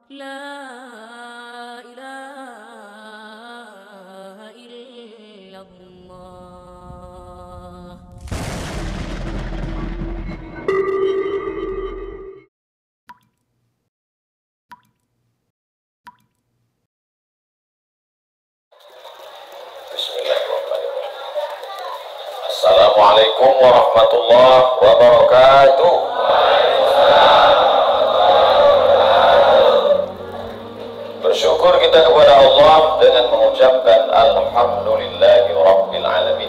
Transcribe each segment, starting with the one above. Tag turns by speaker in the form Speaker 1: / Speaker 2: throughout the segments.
Speaker 1: لا إله إلا الله.
Speaker 2: Bismillahirrahmanirrahim. Assalamualaikum warahmatullahi wabarakatuh. Bersyukur kita kepada Allah dengan mengucapkan Alhamdulillahi Rabbil Alamin.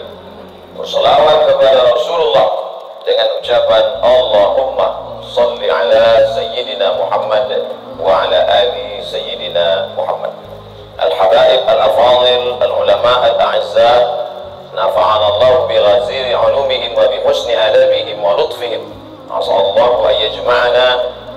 Speaker 2: Berselawat kepada Rasulullah dengan ucapan Allahumma salli ala Sayyidina Muhammad wa ala ali Sayyidina Muhammad. Al-Habaib al-Afadil, al-Ulama al-A'izza, nafa'ana Allah bi ghaziri ulumihim wa bi husni adabihim wa lutfihim. Asallallahu an yajma'ana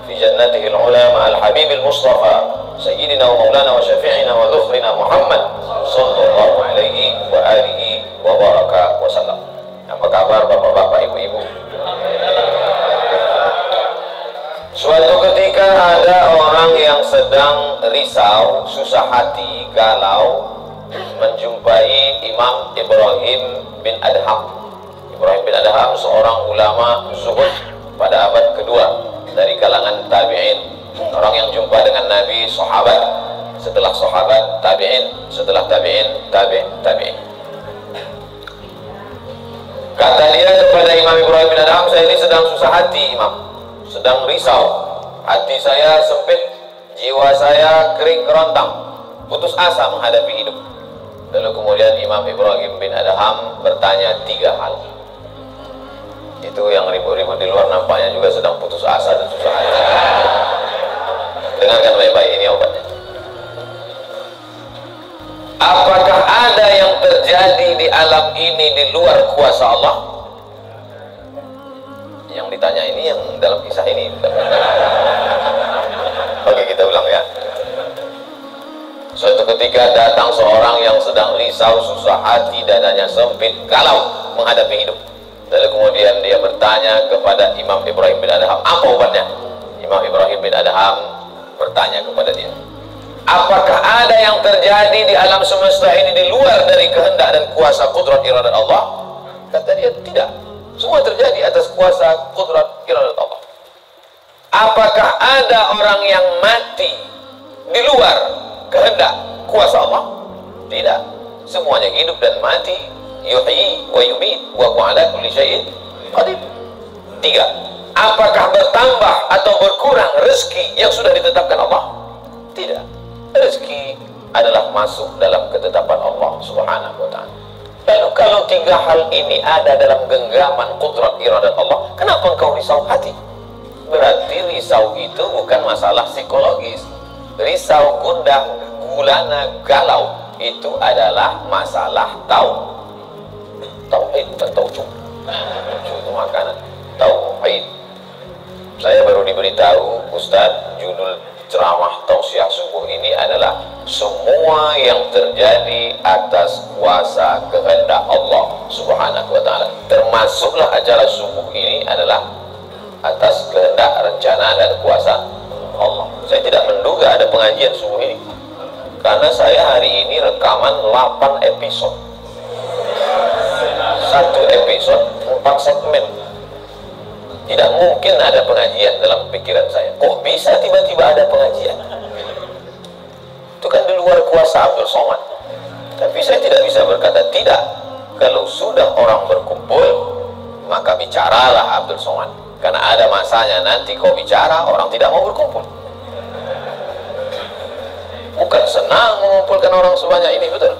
Speaker 2: fi jannatihi al-ula ma'al Habib al-Mustafa Sayyidina wa Maulana wa Syafi'ina wa Dhukhrina Muhammad sallallahu alaihi wa alihi wa baraka wa sallam. Apa kabar bapak-bapak, ibu-ibu? Suatu ketika ada orang yang sedang risau, susah hati, galau menjumpai Imam Ibrahim bin Adham. Ibrahim bin Adham seorang ulama zuhud pada abad kedua dari kalangan tabi'in. Orang yang jumpa dengan Nabi, sahabat, setelah sahabat, tabi'in, setelah tabi'in, tabi'in. Kata dia kepada Imam Ibrahim bin Adham, saya ini sedang susah hati, Imam, sedang risau, hati saya sempit, jiwa saya kering kerontang, putus asa menghadapi hidup. Lalu kemudian Imam Ibrahim bin Adham bertanya 3 hal. Itu yang ribut-ribut di luar nampaknya juga sedang putus asa dan susah hati. Dengarkan baik-baik, ini obatnya. Apakah ada yang terjadi di alam ini di luar kuasa Allah? Yang ditanya ini yang dalam kisah ini. Oke, kita ulang ya. Suatu ketika datang seorang yang sedang risau, susah hati, dadanya sempit, galau menghadapi hidup. Lalu kemudian dia bertanya kepada Imam Ibrahim bin Adham, apa obatnya? Imam Ibrahim bin Adham bertanya kepada dia, apakah ada yang terjadi di alam semesta ini di luar dari kehendak dan kuasa kudrat iradat Allah? Kata dia, tidak. Semua terjadi atas kuasa kudrat iradat Allah. Apakah ada orang yang mati di luar kehendak kuasa Allah? Tidak. Semuanya hidup dan mati. Yuhyi wa yumit wa huwa ala kulli syai'in qadir. 3. Apakah bertambah atau berkurang rezeki yang sudah ditetapkan Allah? Tidak. Rezeki adalah masuk dalam ketetapan Allah Subhanahu wa ta'ala. Lalu kalau 3 hal ini ada dalam genggaman kudrat iradat Allah, kenapa engkau risau hati? Berarti risau itu bukan masalah psikologis. Risau, gundah, gulana, galau itu adalah masalah tauhid dan tauhid. Itu makanan tauhid. Saya baru diberitahu, Ustadz, judul ceramah tausiah subuh ini adalah semua yang terjadi atas kuasa kehendak Allah Subhanahu wa ta'ala. Termasuklah acara subuh ini adalah atas kehendak, rencana, dan kuasa Allah. Saya tidak menduga ada pengajian subuh ini, karena saya hari ini rekaman 8 episode. 1 episode 4 segmen. Tidak mungkin ada pengajian dalam pikiran saya. Kok bisa tiba-tiba ada pengajian? Itu kan di luar kuasa Abdul Somad. Tapi saya tidak bisa berkata tidak. Kalau sudah orang berkumpul, maka bicaralah Abdul Somad. Karena ada masanya nanti kau bicara, orang tidak mau berkumpul. Bukan senang mengumpulkan orang sebanyak ini, betul?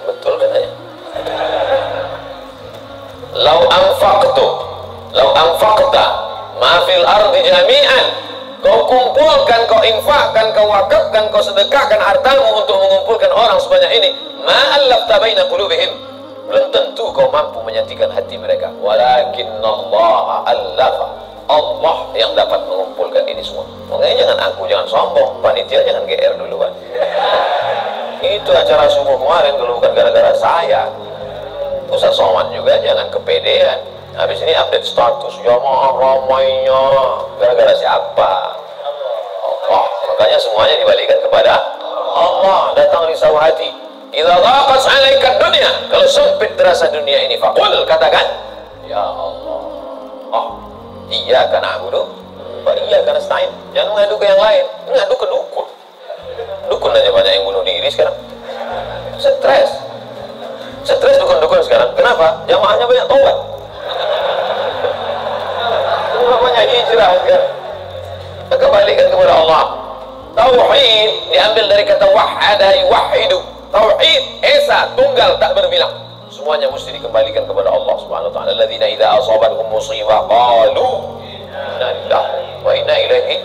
Speaker 2: Betul katanya. Lau anfaqta ma fil ardi jami'an, kau kumpulkan, kau infakkan, kau wakafkan, kau sedekahkan hartamu untuk mengumpulkan orang sebanyak ini, ma allafta baina qulubihim, belum tentu kau mampu menyatukan hati mereka. Walakinnallaha allafa, Allah yang dapat mengumpulkan ini semua. Makanya jangan aku, jangan sombong, panitia jangan GR duluan. Itu acara subuh kemarin kalau bukan gara-gara saya. Ustaz Somad juga jangan kepedean. Habis ini update status, jamaah ramainya gara-gara siapa? Allah. Makanya semuanya dibalikan kepada Allah. Datang risau hati. Idza dhaqat 'alaika dunya, kalau sempit terasa dunia ini, faqul, katakan, ya Allah, iyyaka na'budu wa iyyaka nasta'in. Jangan mengadu ke yang lain, mengadu ke dukun. Dukun aja banyak yang bunuh diri sekarang. Stres dukun-dukun sekarang. Kenapa? Jamaahnya banyak tobat. Banyak hijrah sekarang. Kembalikan kepada Allah. Tauhid diambil dari kata wahada yuwahidu. Tauhid esa, tunggal, tak berbilang. Semuanya mesti dikembalikan kepada Allah Subhanahu wa taala. Alladzina idza asabathum musibah qalu inna lillahi wa inna ilaihi.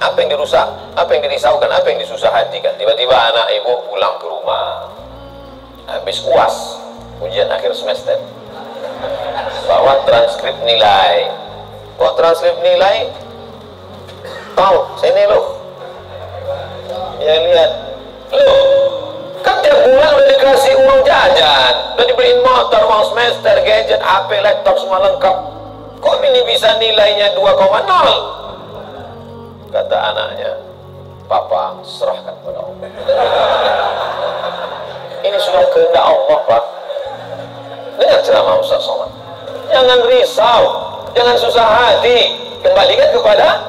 Speaker 2: Apa yang dirusak, apa yang dirisaukan, apa yang disusah hatikan. Tiba-tiba anak ibu pulang ke rumah habis UAS, ujian akhir semester, bawa transkrip nilai. Kok transkrip nilai? Tahu, sini lo. Ya lihat. Loh, kan tiap bulan udah dikasih uang jajan, udah dibeliin motor, uang semester, gadget, HP, laptop semua lengkap. Kok ini bisa nilainya 2,0? Kata anaknya, Papa serahkan kepada Allah. Ini sudah kehendak Allah, Pak. Dengar ceramah Ustaz Somad. Jangan risau, jangan susah hati, kembalikan kepada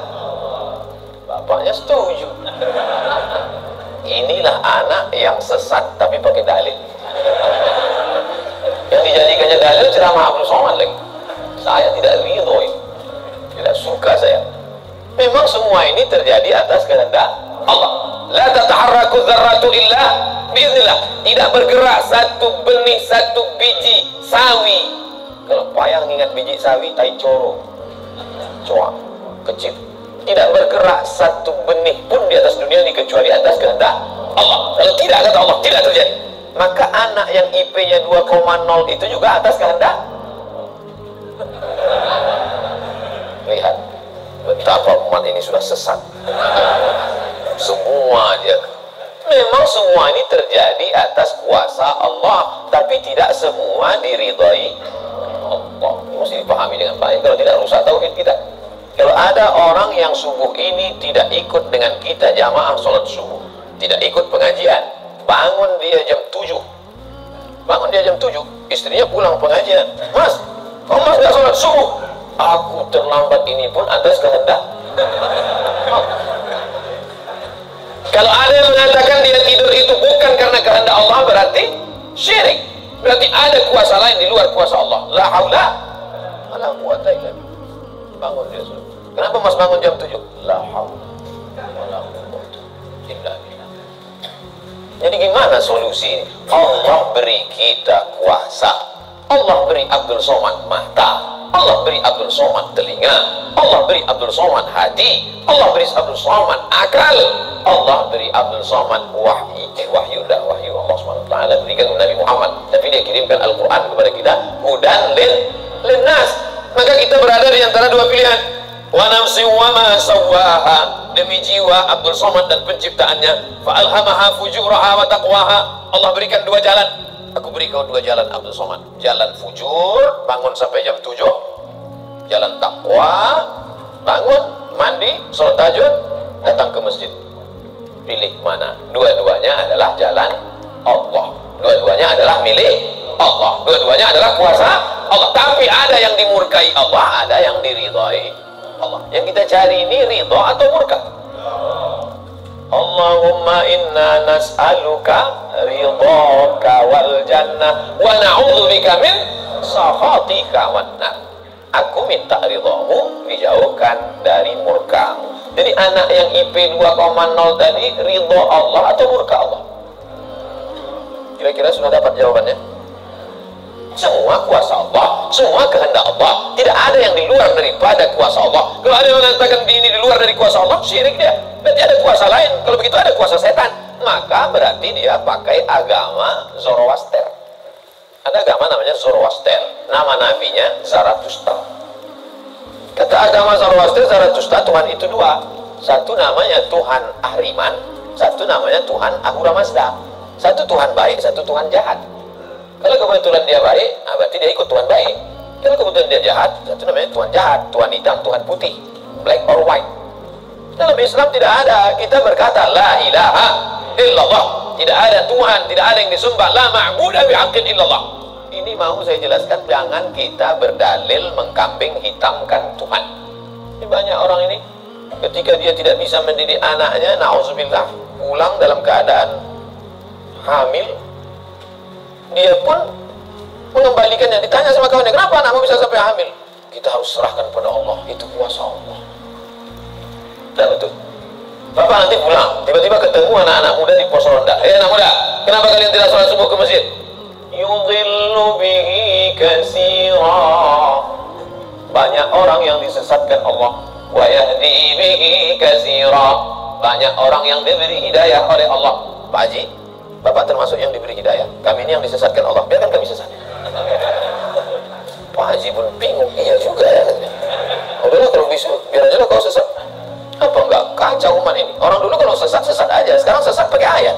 Speaker 2: bapaknya. Setuju. Inilah anak yang sesat tapi pakai dalil. Yang dijadikannya dalil ceramah Abdul Somad lagi. Saya tidak ridho ini, tidak suka saya. Memang semua ini terjadi atas kehendak Allah. La tataharraku dzarratu illa biiznillah. Tidak bergerak satu benih, satu biji sawi. Kalau payah ingat biji sawi, tai coro, coa, kecil. Tidak bergerak satu benih pun di atas dunia ini kecuali atas kehendak Allah. Kalau tidak, kata Allah, tidak terjadi. Maka anak yang IP-nya 2,0 itu juga atas kehendak. Lihat betapa umat ini sudah sesat. Semua aja. Memang semua ini terjadi atas kuasa Allah, tapi tidak semua diridhai Allah. Ini mesti dipahami dengan baik. Kalau tidak, rusak tauhid kita. Kalau ada orang yang subuh ini tidak ikut dengan kita jamaah sholat subuh, tidak ikut pengajian, bangun dia jam 7, bangun dia jam 7, istrinya pulang pengajian, Mas, kok Mas gak sholat subuh? Aku terlambat, ini pun atas kehendak. Kalau ada yang mengatakan dia tidur itu bukan karena kehendak Allah, berarti syirik. Berarti ada kuasa lain di luar kuasa Allah. La haula wala quwata illa billah. Bangun dia sudah. Kenapa Mas bangun jam 7? La haula wala quwata illa billah. Jadi gimana solusi ini? Allah beri kita kuasa. Allah beri Abdul Somad mata. Allah beri Abdul Somad telinga. Allah beri Abdul Somad hati. Allah beri Abdul Somad akal. Allah beri Abdul Somad wahyu. Wahyu Allah SWT berikan kepada Nabi Muhammad, tapi dia kirimkan Al-Quran kepada kita, hudan linnas. Maka kita berada di antara dua pilihan. Wa nafsi wa ma sawwaha, demi jiwa Abdul Somad dan penciptaannya, fa alhamaha fujuraha wa taqwaha. Allah berikan dua jalan. Aku beri kau dua jalan Abdul Somad. Jalan fujur, bangun sampai jam 7. Jalan takwa, bangun, mandi, sholat tahajud, datang ke masjid. Pilih mana? Dua-duanya adalah jalan Allah. Dua-duanya adalah milik Allah. Dua-duanya adalah kuasa Allah. Tapi ada yang dimurkai Allah, ada yang diridhai Allah. Yang kita cari ini ridha atau murka? Allahumma inna nas'aluka ridhaka wal jannah wa na'udzubika min sakhatika wan nar. Aku minta ridhamu, dijauhkan dari murkamu. Jadi anak yang IP 2,0 tadi ridha Allah atau murka Allah? Kira-kira sudah dapat jawabannya? Semua kuasa Allah, semua kehendak Allah. Tidak ada yang di luar daripada kuasa Allah. Kalau ada yang mengatakan ini di luar dari kuasa Allah, syirik dia. Berarti ada kuasa lain. Kalau begitu ada kuasa setan. Maka berarti dia pakai agama Zoroaster. Ada agama namanya Zoroaster. Nama nabinya Zarathustra. Kata agama Zoroaster, Zarathustra, Tuhan itu dua. Satu namanya Tuhan Ahriman, satu namanya Tuhan Ahura Mazda. Satu Tuhan baik, satu Tuhan jahat. Kalau kebetulan dia baik, berarti dia ikut Tuhan baik. Kalau kebetulan dia jahat, satu namanya Tuhan jahat, Tuhan hitam, Tuhan putih, black or white. Dalam Islam tidak ada kita berkata la ilaha illallah, tidak ada Tuhan, tidak ada yang disembah, la ma'budu bihaqqin illallah. Ini mau saya jelaskan, jangan kita berdalil mengkambing hitamkan Tuhan. Ini banyak orang ini ketika dia tidak bisa mendidik anaknya, na'udzubillah, pulang dalam keadaan hamil, dia pun mengembalikannya. Ditanya sama kawannya, kenapa anakmu bisa sampai hamil? Kita harus serahkan pada Allah, itu kuasa Allah. Dan betul. Bapak nanti pulang, tiba-tiba ketemu anak-anak muda di pos ronda. Anak muda, kenapa kalian tidak sholat subuh ke masjid? Yudhillu bihi katsira. Banyak orang yang disesatkan Allah. Wa yahdi bihi katsira. Banyak orang yang diberi hidayah oleh Allah. Pak Haji, Bapak termasuk yang diberi hidayah. Kami ini yang disesatkan Allah. Biarkan kami sesat. Pak Haji pun bingung. Iya juga ya. Udahlah kalau bisa, biar aja lah kau sesat. Apa enggak kacau umat ini? Orang dulu kalau sesat aja, sekarang sesat pakai ayat.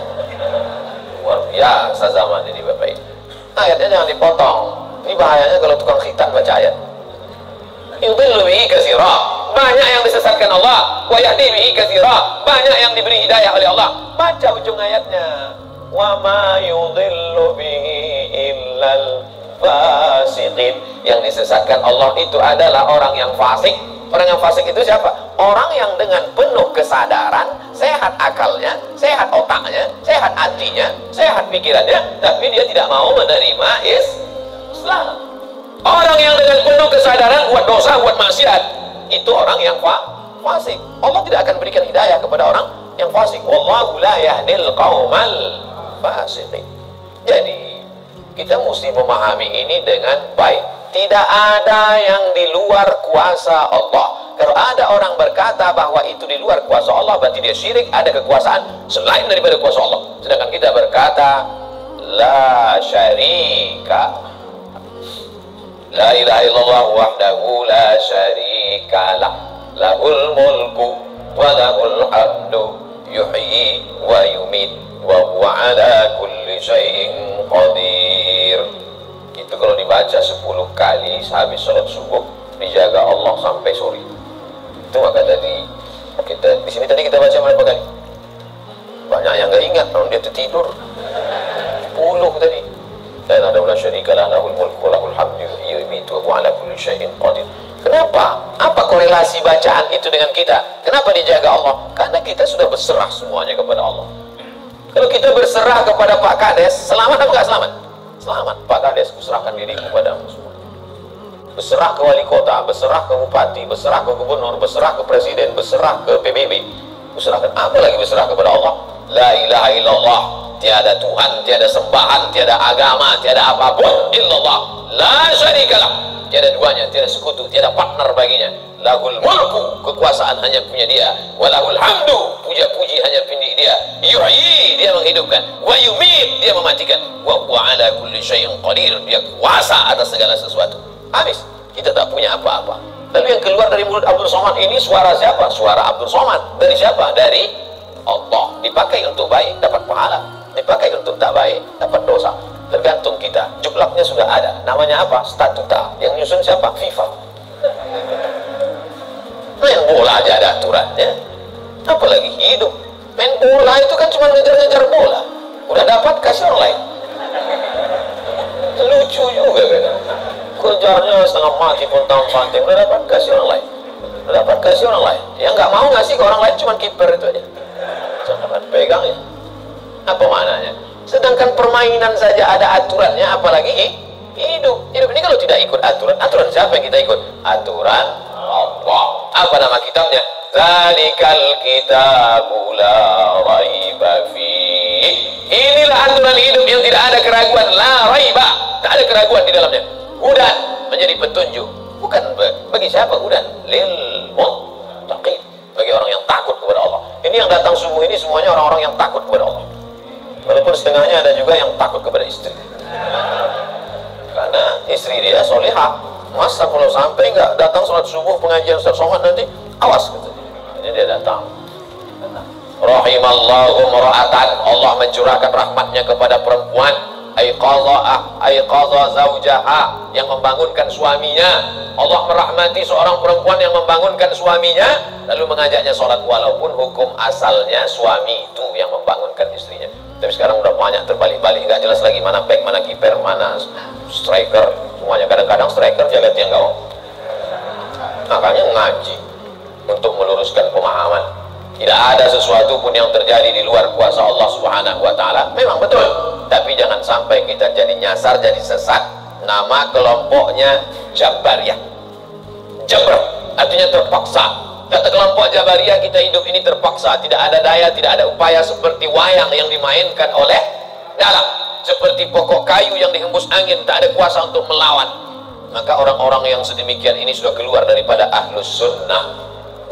Speaker 2: Luar biasa zaman ini Bapak Ibu. Ayatnya jangan dipotong. Ini bahayanya kalau tukang khitan baca ayat. Yudhillu bihi katsira. Banyak yang disesatkan Allah. Wa yahdi bihi katsira. Banyak yang diberi hidayah oleh Allah. Baca ujung ayatnya. Wa ma yudhillu bihi illal fasiqin. Yang disesatkan Allah itu adalah orang yang fasik. Orang yang fasik itu siapa? Orang yang dengan penuh kesadaran, sehat akalnya, sehat otaknya, sehat hatinya, sehat pikirannya, tapi dia tidak mau menerima Islam. Orang yang dengan penuh kesadaran buat dosa, buat maksiat, itu orang yang fasik. Allah tidak akan berikan hidayah kepada orang yang fasik. Wallahu la yahdil qaumal fasiqin. Jadi kita mesti memahami ini dengan baik. Tidak ada yang di luar kuasa Allah. Kalau ada orang berkata bahwa itu di luar kuasa Allah, berarti dia syirik, ada kekuasaan selain daripada kuasa Allah. Sedangkan kita berkata la syarika, la ilaha illallah wahdahu la syarika lah, lahul mulku wa lahul hamdu yuhyi wa yumit wa huwa ala kulli syai'in qadir. Itu kalau dibaca 10 kali habis sholat subuh, dijaga Allah sampai sore. Itu maka tadi kita di sini tadi kita baca berapa kali? Banyak yang nggak ingat, kalau dia tertidur 10 tadi. La ilaha illallah syarika lah, lahul mulku wa lahul hamdu yuhyi wa yumiitu wa huwa ala kulli syai'in qadir. Kenapa? Apa korelasi bacaan itu dengan kita? Kenapa dijaga Allah? Karena kita sudah berserah semuanya kepada Allah. Kalau kita berserah kepada Pak Kades, selamat apa nggak selamat? Selamat. Pak Kades, kuserahkan diriku padamu semua. Berserah ke wali kota, berserah ke bupati, berserah ke gubernur, berserah ke presiden, berserah ke PBB, kuserahkan. Apa lagi berserah kepada Allah? La ilaha illallah, tiada Tuhan, tiada sembahan, tiada agama, tiada apapun illallah, la syarikalah, tiada duanya, tiada sekutu, tiada partner baginya. Lahul mulku, kekuasaan hanya punya dia. Walahul hamdu, puja-puji hanya punya dia. Yuhyi, dia menghidupkan. Wa yumit, dia mematikan. Wa huwa ala kulli syai'in qadir, dia kuasa atas segala sesuatu. Habis, kita tak punya apa-apa. Lalu yang keluar dari mulut Abdul Somad ini suara siapa? Suara Abdul Somad. Dari siapa? Dari Allah. Dipakai untuk baik, dapat pahala. Dipakai untuk tak baik, dapat dosa. Tergantung kita. Juklaknya sudah ada. Namanya apa? Statuta. Yang nyusun siapa? FIFA. Main bola aja ada aturannya, apalagi hidup. Main bola itu kan cuma ngejar-ngejar bola, udah dapat kasih orang lain. Lucu juga kan, kerjanya setengah mati pun tampang-panting, udah dapat kasih orang lain, udah dapat kasih orang lain. Yang nggak mau ngasih ke orang lain cuma kiper itu aja, jangan pegang ya. Apa maknanya? Sedangkan permainan saja ada aturannya, apalagi hidup. Hidup ini kalau tidak ikut aturan, aturan siapa yang kita ikut? Aturan Allah. Apa nama kitabnya? Zalikal kitabu la raiba fihi. Inilah aturan hidup yang tidak ada keraguan, la raiba, tak ada keraguan di dalamnya. Hudan, menjadi petunjuk. Bukan bagi siapa hudan? Lil muttaqin, bagi orang yang takut kepada Allah. Ini yang datang subuh ini semuanya orang-orang yang takut kepada Allah. Walaupun setengahnya ada juga yang takut kepada istri. Karena istri dia solehah. Masa kalau sampai nggak datang sholat subuh pengajian Ustaz Somad nanti, awas gitu. Ini dia datang. Rahimallahu mura'atan, Allah mencurahkan rahmatnya kepada perempuan aiqadha zaujaha, yang membangunkan suaminya. Allah merahmati seorang perempuan yang membangunkan suaminya lalu mengajaknya sholat, walaupun hukum asalnya suami itu yang membangunkan istrinya. Tapi sekarang udah banyak terbalik-balik, nggak jelas lagi mana back, mana kiper, mana striker, semuanya. Kadang-kadang striker jaga tiang gawang. Makanya ngaji untuk meluruskan pemahaman. Tidak ada sesuatu pun yang terjadi di luar kuasa Allah Subhanahu wa Ta'ala. Memang betul, tapi jangan sampai kita jadi nyasar, jadi sesat. Nama kelompoknya Jabariyah. Jabr artinya terpaksa. Kata kelompok Jabariyah, kita hidup ini terpaksa, tidak ada daya, tidak ada upaya, seperti wayang yang dimainkan oleh dalam, seperti pokok kayu yang dihembus angin, tak ada kuasa untuk melawan. Maka orang-orang yang sedemikian ini sudah keluar daripada ahlus sunnah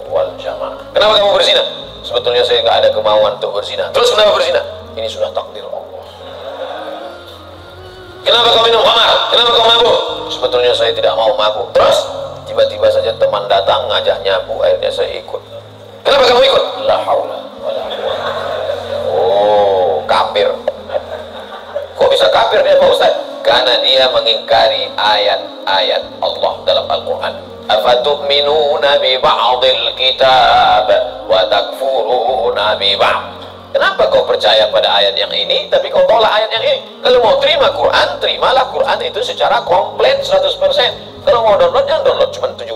Speaker 2: wal jamaah. Kenapa kamu berzina? Sebetulnya saya nggak ada kemauan untuk berzina. Terus kenapa berzina? Ini sudah takdir Allah. Kenapa kau minum khamar? Kenapa kau mabuk? Sebetulnya saya tidak mau mabuk. Terus tiba-tiba saja teman datang ngajak nyabu, akhirnya saya ikut. Kenapa kamu ikut? La haula wala quwwata. Oh, kafir. Kok bisa kafir dia Pak Ustaz? Karena dia mengingkari ayat-ayat Allah dalam Al-Quran. Afatu'minuna bi ba'dil kitab wa takfuruna bi ba'd. Kenapa kau percaya pada ayat yang ini tapi kau tolak ayat yang ini? Kalau mau terima Quran, terimalah Quran itu secara komplit 100%. Kalau mau download, yang download cuma 75.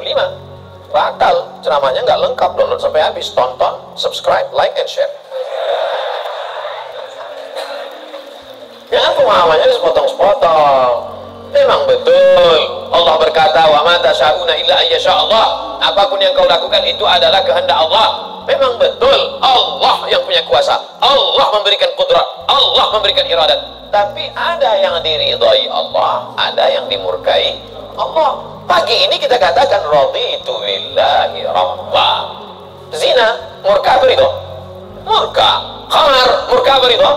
Speaker 2: Batal, ceramahnya nggak lengkap, download sampai habis. Tonton, subscribe, like, and share. Jangan pemahamannya sepotong-sepotong. Memang betul Allah berkata, wa ma tasyauna illa ayyasha Allah. Apapun yang kau lakukan itu adalah kehendak Allah. Memang betul Allah yang punya kuasa, Allah memberikan qudrat, Allah memberikan iradat. Tapi ada yang diridhai Allah, ada yang dimurkai Allah. Pagi ini kita katakan raditu billahi rabba. Zina murka beridho? Murka. Khamar murka beridho?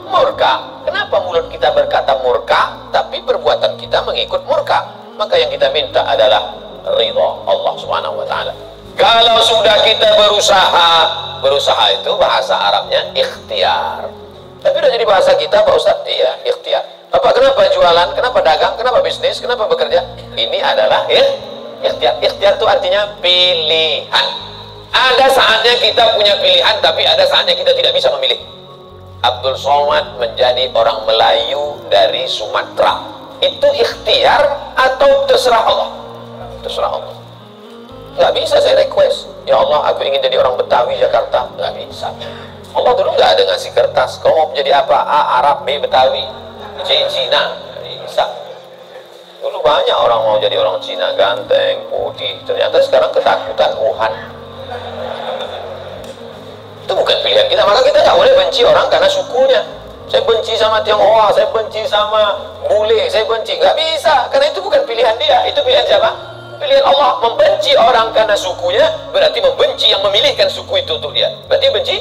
Speaker 2: Murka. Kenapa mulut kita berkata murka tapi perbuatan kita mengikut murka? Maka yang kita minta adalah ridha Allah Subhanahu wa Ta'ala. Kalau sudah kita berusaha itu bahasa Arabnya ikhtiar. Tapi udah jadi bahasa kita Pak Ustaz? Iya, ikhtiar. Kenapa jualan, kenapa dagang, kenapa bisnis, kenapa bekerja? Ini adalah ikhtiar. Ikhtiar itu artinya pilihan. Ada saatnya kita punya pilihan, tapi ada saatnya kita tidak bisa memilih. Abdul Somad menjadi orang Melayu dari Sumatera. Itu ikhtiar atau terserah Allah? Terserah Allah. Nggak bisa saya request, ya Allah aku ingin jadi orang Betawi Jakarta. Nggak bisa. Allah dulu nggak ada ngasih kertas, kau mau menjadi apa? A Arab, B Betawi, C Cina. Nggak bisa. Dulu banyak orang mau jadi orang Cina, ganteng, putih. Ternyata sekarang ketakutan Wuhan. Itu bukan pilihan kita. Maka kita nggak boleh benci orang karena sukunya. Saya benci sama Tionghoa, saya benci sama bule, saya benci. Nggak bisa, karena itu bukan pilihan dia. Itu pilihan siapa? Pilihan Allah. Membenci orang karena sukunya berarti membenci yang memilihkan suku itu untuk dia. Berarti benci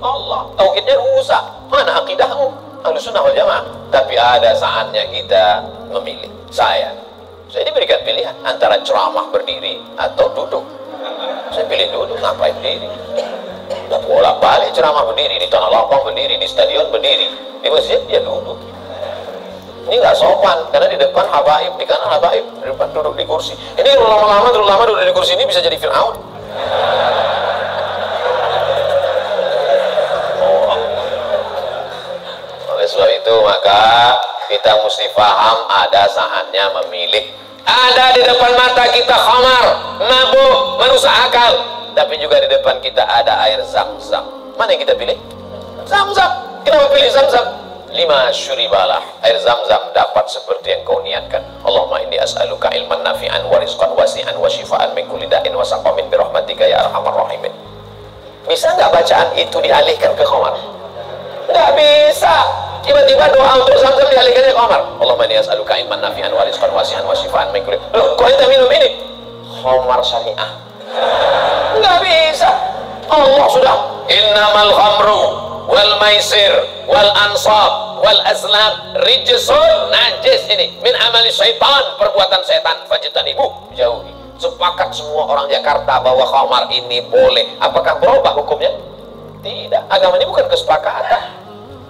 Speaker 2: Allah. Tauhidnya rusak. Mana akidahmu? Ahlussunnah wal jamaah. Tapi ada saatnya kita memilih. Saya diberikan pilihan antara ceramah berdiri atau duduk. Saya pilih duduk. Ngapain berdiri? Udah bolak-balik ceramah berdiri, di tanah lapang berdiri, di stadion berdiri, di masjid ya duduk. Ini nggak sopan, karena di depan habaib, di kanan habaib, di depan duduk di kursi. Ini lama-lama duduk di kursi ini bisa jadi Fir'aun. Oleh sebab itu maka kita mesti paham ada saatnya memilih. Ada di depan mata kita khamar, mabuk, merusak akal. Tapi juga di depan kita ada air Zam-Zam. Mana yang kita pilih? Zam-Zam. Kenapa pilih Zam-Zam? 5 syuribalah. Air Zam-Zam dapat seperti yang kau niatkan. Allahumma inni as'aluka ilman nafi'an wa rizqan wasi'an wa shifaan min kulli da'in wa saqamin bi rahmatika ya arhamar rahimin. Bisa nggak bacaan itu dialihkan ke khamar? Nggak bisa. Tiba-tiba doa untuk Zam-Zam dialihkan ke khamar. Allahumma inni as'aluka ilman nafi'an wa rizqan wasi'an wa shifaan min kulli. Loh, kok kita minum ini? Khamar syariah. Nggak bisa. Allah sudah innamal khamru wal maisir wal ansab wal aslam rijsun, najis ini min amali syaitan, perbuatan setan, fajtanibu, jauhi. Sepakat semua orang Jakarta bahwa khamar ini boleh. Apakah berubah hukumnya? Tidak. Agama ini bukan kesepakatan.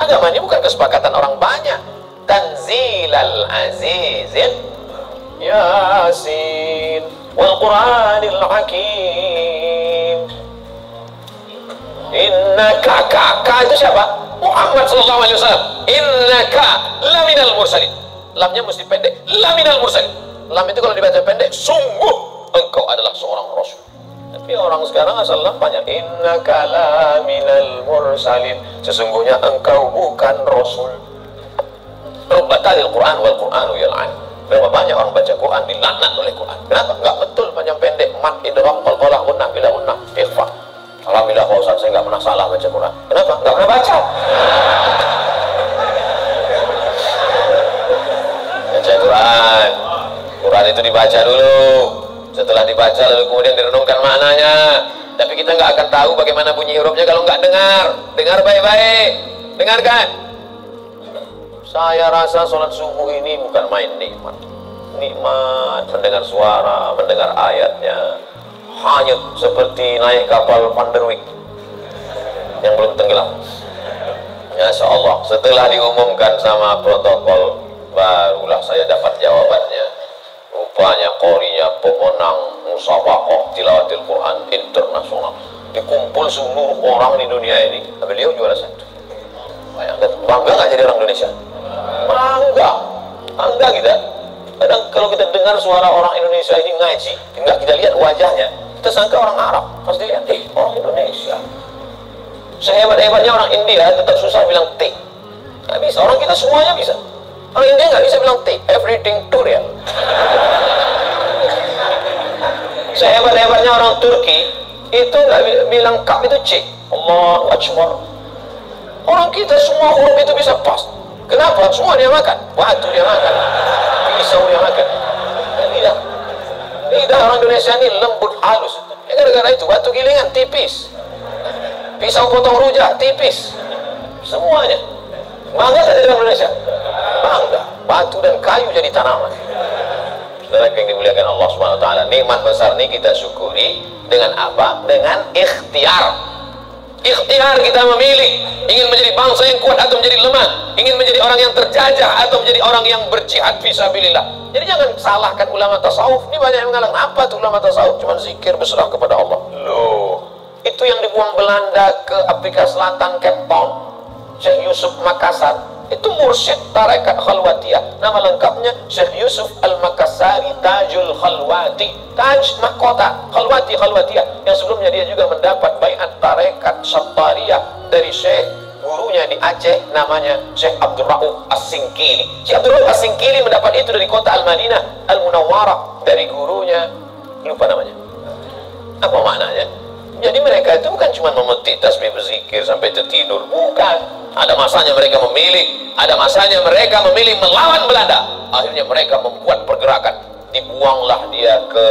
Speaker 2: Agama ini bukan kesepakatan orang banyak. tanzilal azizin Yasin wal Qur'anil Hakim. Innaka, ka itu siapa? Muhammad sallallahu alaihi wasallam. Innaka laminal mursalin. Lamnya mesti pendek. Laminal mursalin. Lam itu kalau dibaca pendek, sungguh engkau adalah seorang rasul. Tapi orang sekarang asal lam banyak. Innaka laminal mursalin. Sesungguhnya engkau bukan rasul. Rubbatalil Quran wal Quranu yal'an. Berapa banyak orang baca Quran dilaknat oleh Quran. Kenapa? Enggak betul panjang pendek. Mat idgham qalqalah gunnah bila gunnah ikhfa. Alhamdulillah Pak Ustaz, saya nggak pernah salah baca Quran. Kenapa? Nggak pernah baca. Baca Quran. Quran itu dibaca dulu. Setelah dibaca lalu kemudian direnungkan maknanya. Tapi kita nggak akan tahu bagaimana bunyi hurufnya kalau nggak dengar. Dengar baik-baik. Dengarkan. Saya rasa sholat subuh ini bukan main nikmat. Nikmat mendengar suara, mendengar ayatnya. Hanyut seperti naik kapal Panderwick yang belum tenggelam. Masya Allah, setelah diumumkan sama protokol, barulah saya dapat jawabannya. Rupanya qorinya pemenang musabaqah tilawatil Quran internasional. Dikumpul seluruh orang di dunia ini. Beliau juara satu. Bayangkan, bangga nggak jadi orang Indonesia? Bangga, bangga kita. Kadang kalau kita dengar suara orang Indonesia ini ngaji, nggak kita lihat wajahnya, kita sangka orang Arab. Pas dilihat, orang Indonesia. Sehebat-hebatnya orang India tetap susah bilang T. Nggak bisa, orang kita semuanya bisa. Orang India nggak bisa bilang T, everything to real. Sehebat-hebatnya orang Turki itu nggak bilang K itu C. Allahu Akbar. Orang kita semua huruf itu bisa pas. Kenapa? Semua dia makan. Batu dia makan, pisau dia makan. Lidah orang Indonesia ini lembut halus. Gara-gara itu batu gilingan tipis, pisau potong rujak tipis, semuanya. Bangga tak jadi orang Indonesia? Bangga. Batu dan kayu jadi tanaman. Saudara yang dimuliakan Allah Subhanahu Wa Taala, nikmat besar ini kita syukuri dengan apa? Dengan ikhtiar. Ikhtiar, kita memilih ingin menjadi bangsa yang kuat atau menjadi lemah, ingin menjadi orang yang terjajah atau menjadi orang yang berjihad fisabilillah. Jadi jangan salahkan ulama tasawuf. Ini banyak yang mengatakan, apa tuh ulama tasawuf? Cuma zikir berserah kepada Allah. Loh, itu yang dibuang Belanda ke Afrika Selatan, Cape Town, Syekh Yusuf Makassar. Itu mursyid tarekat khalwatiyah. Nama lengkapnya Syekh Yusuf Al-Makassari Tajul Khalwati. Taj mahkota, khalwati, khalwatiyah. Yang sebelumnya dia juga mendapat baiat tarekat Syattariyah dari Syekh gurunya di Aceh, namanya Syekh Abdul Rauf As-Singkili. Syekh Abdul Rauf As-Singkili mendapat itu dari kota Al-Madinah Al-Munawwarah, dari gurunya, lupa namanya. Apa maknanya? Jadi mereka itu bukan cuma memetik tasbih berzikir sampai tertidur, bukan. Ada masanya mereka memilih, ada masanya mereka memilih melawan Belanda. Akhirnya mereka membuat pergerakan. Dibuanglah dia ke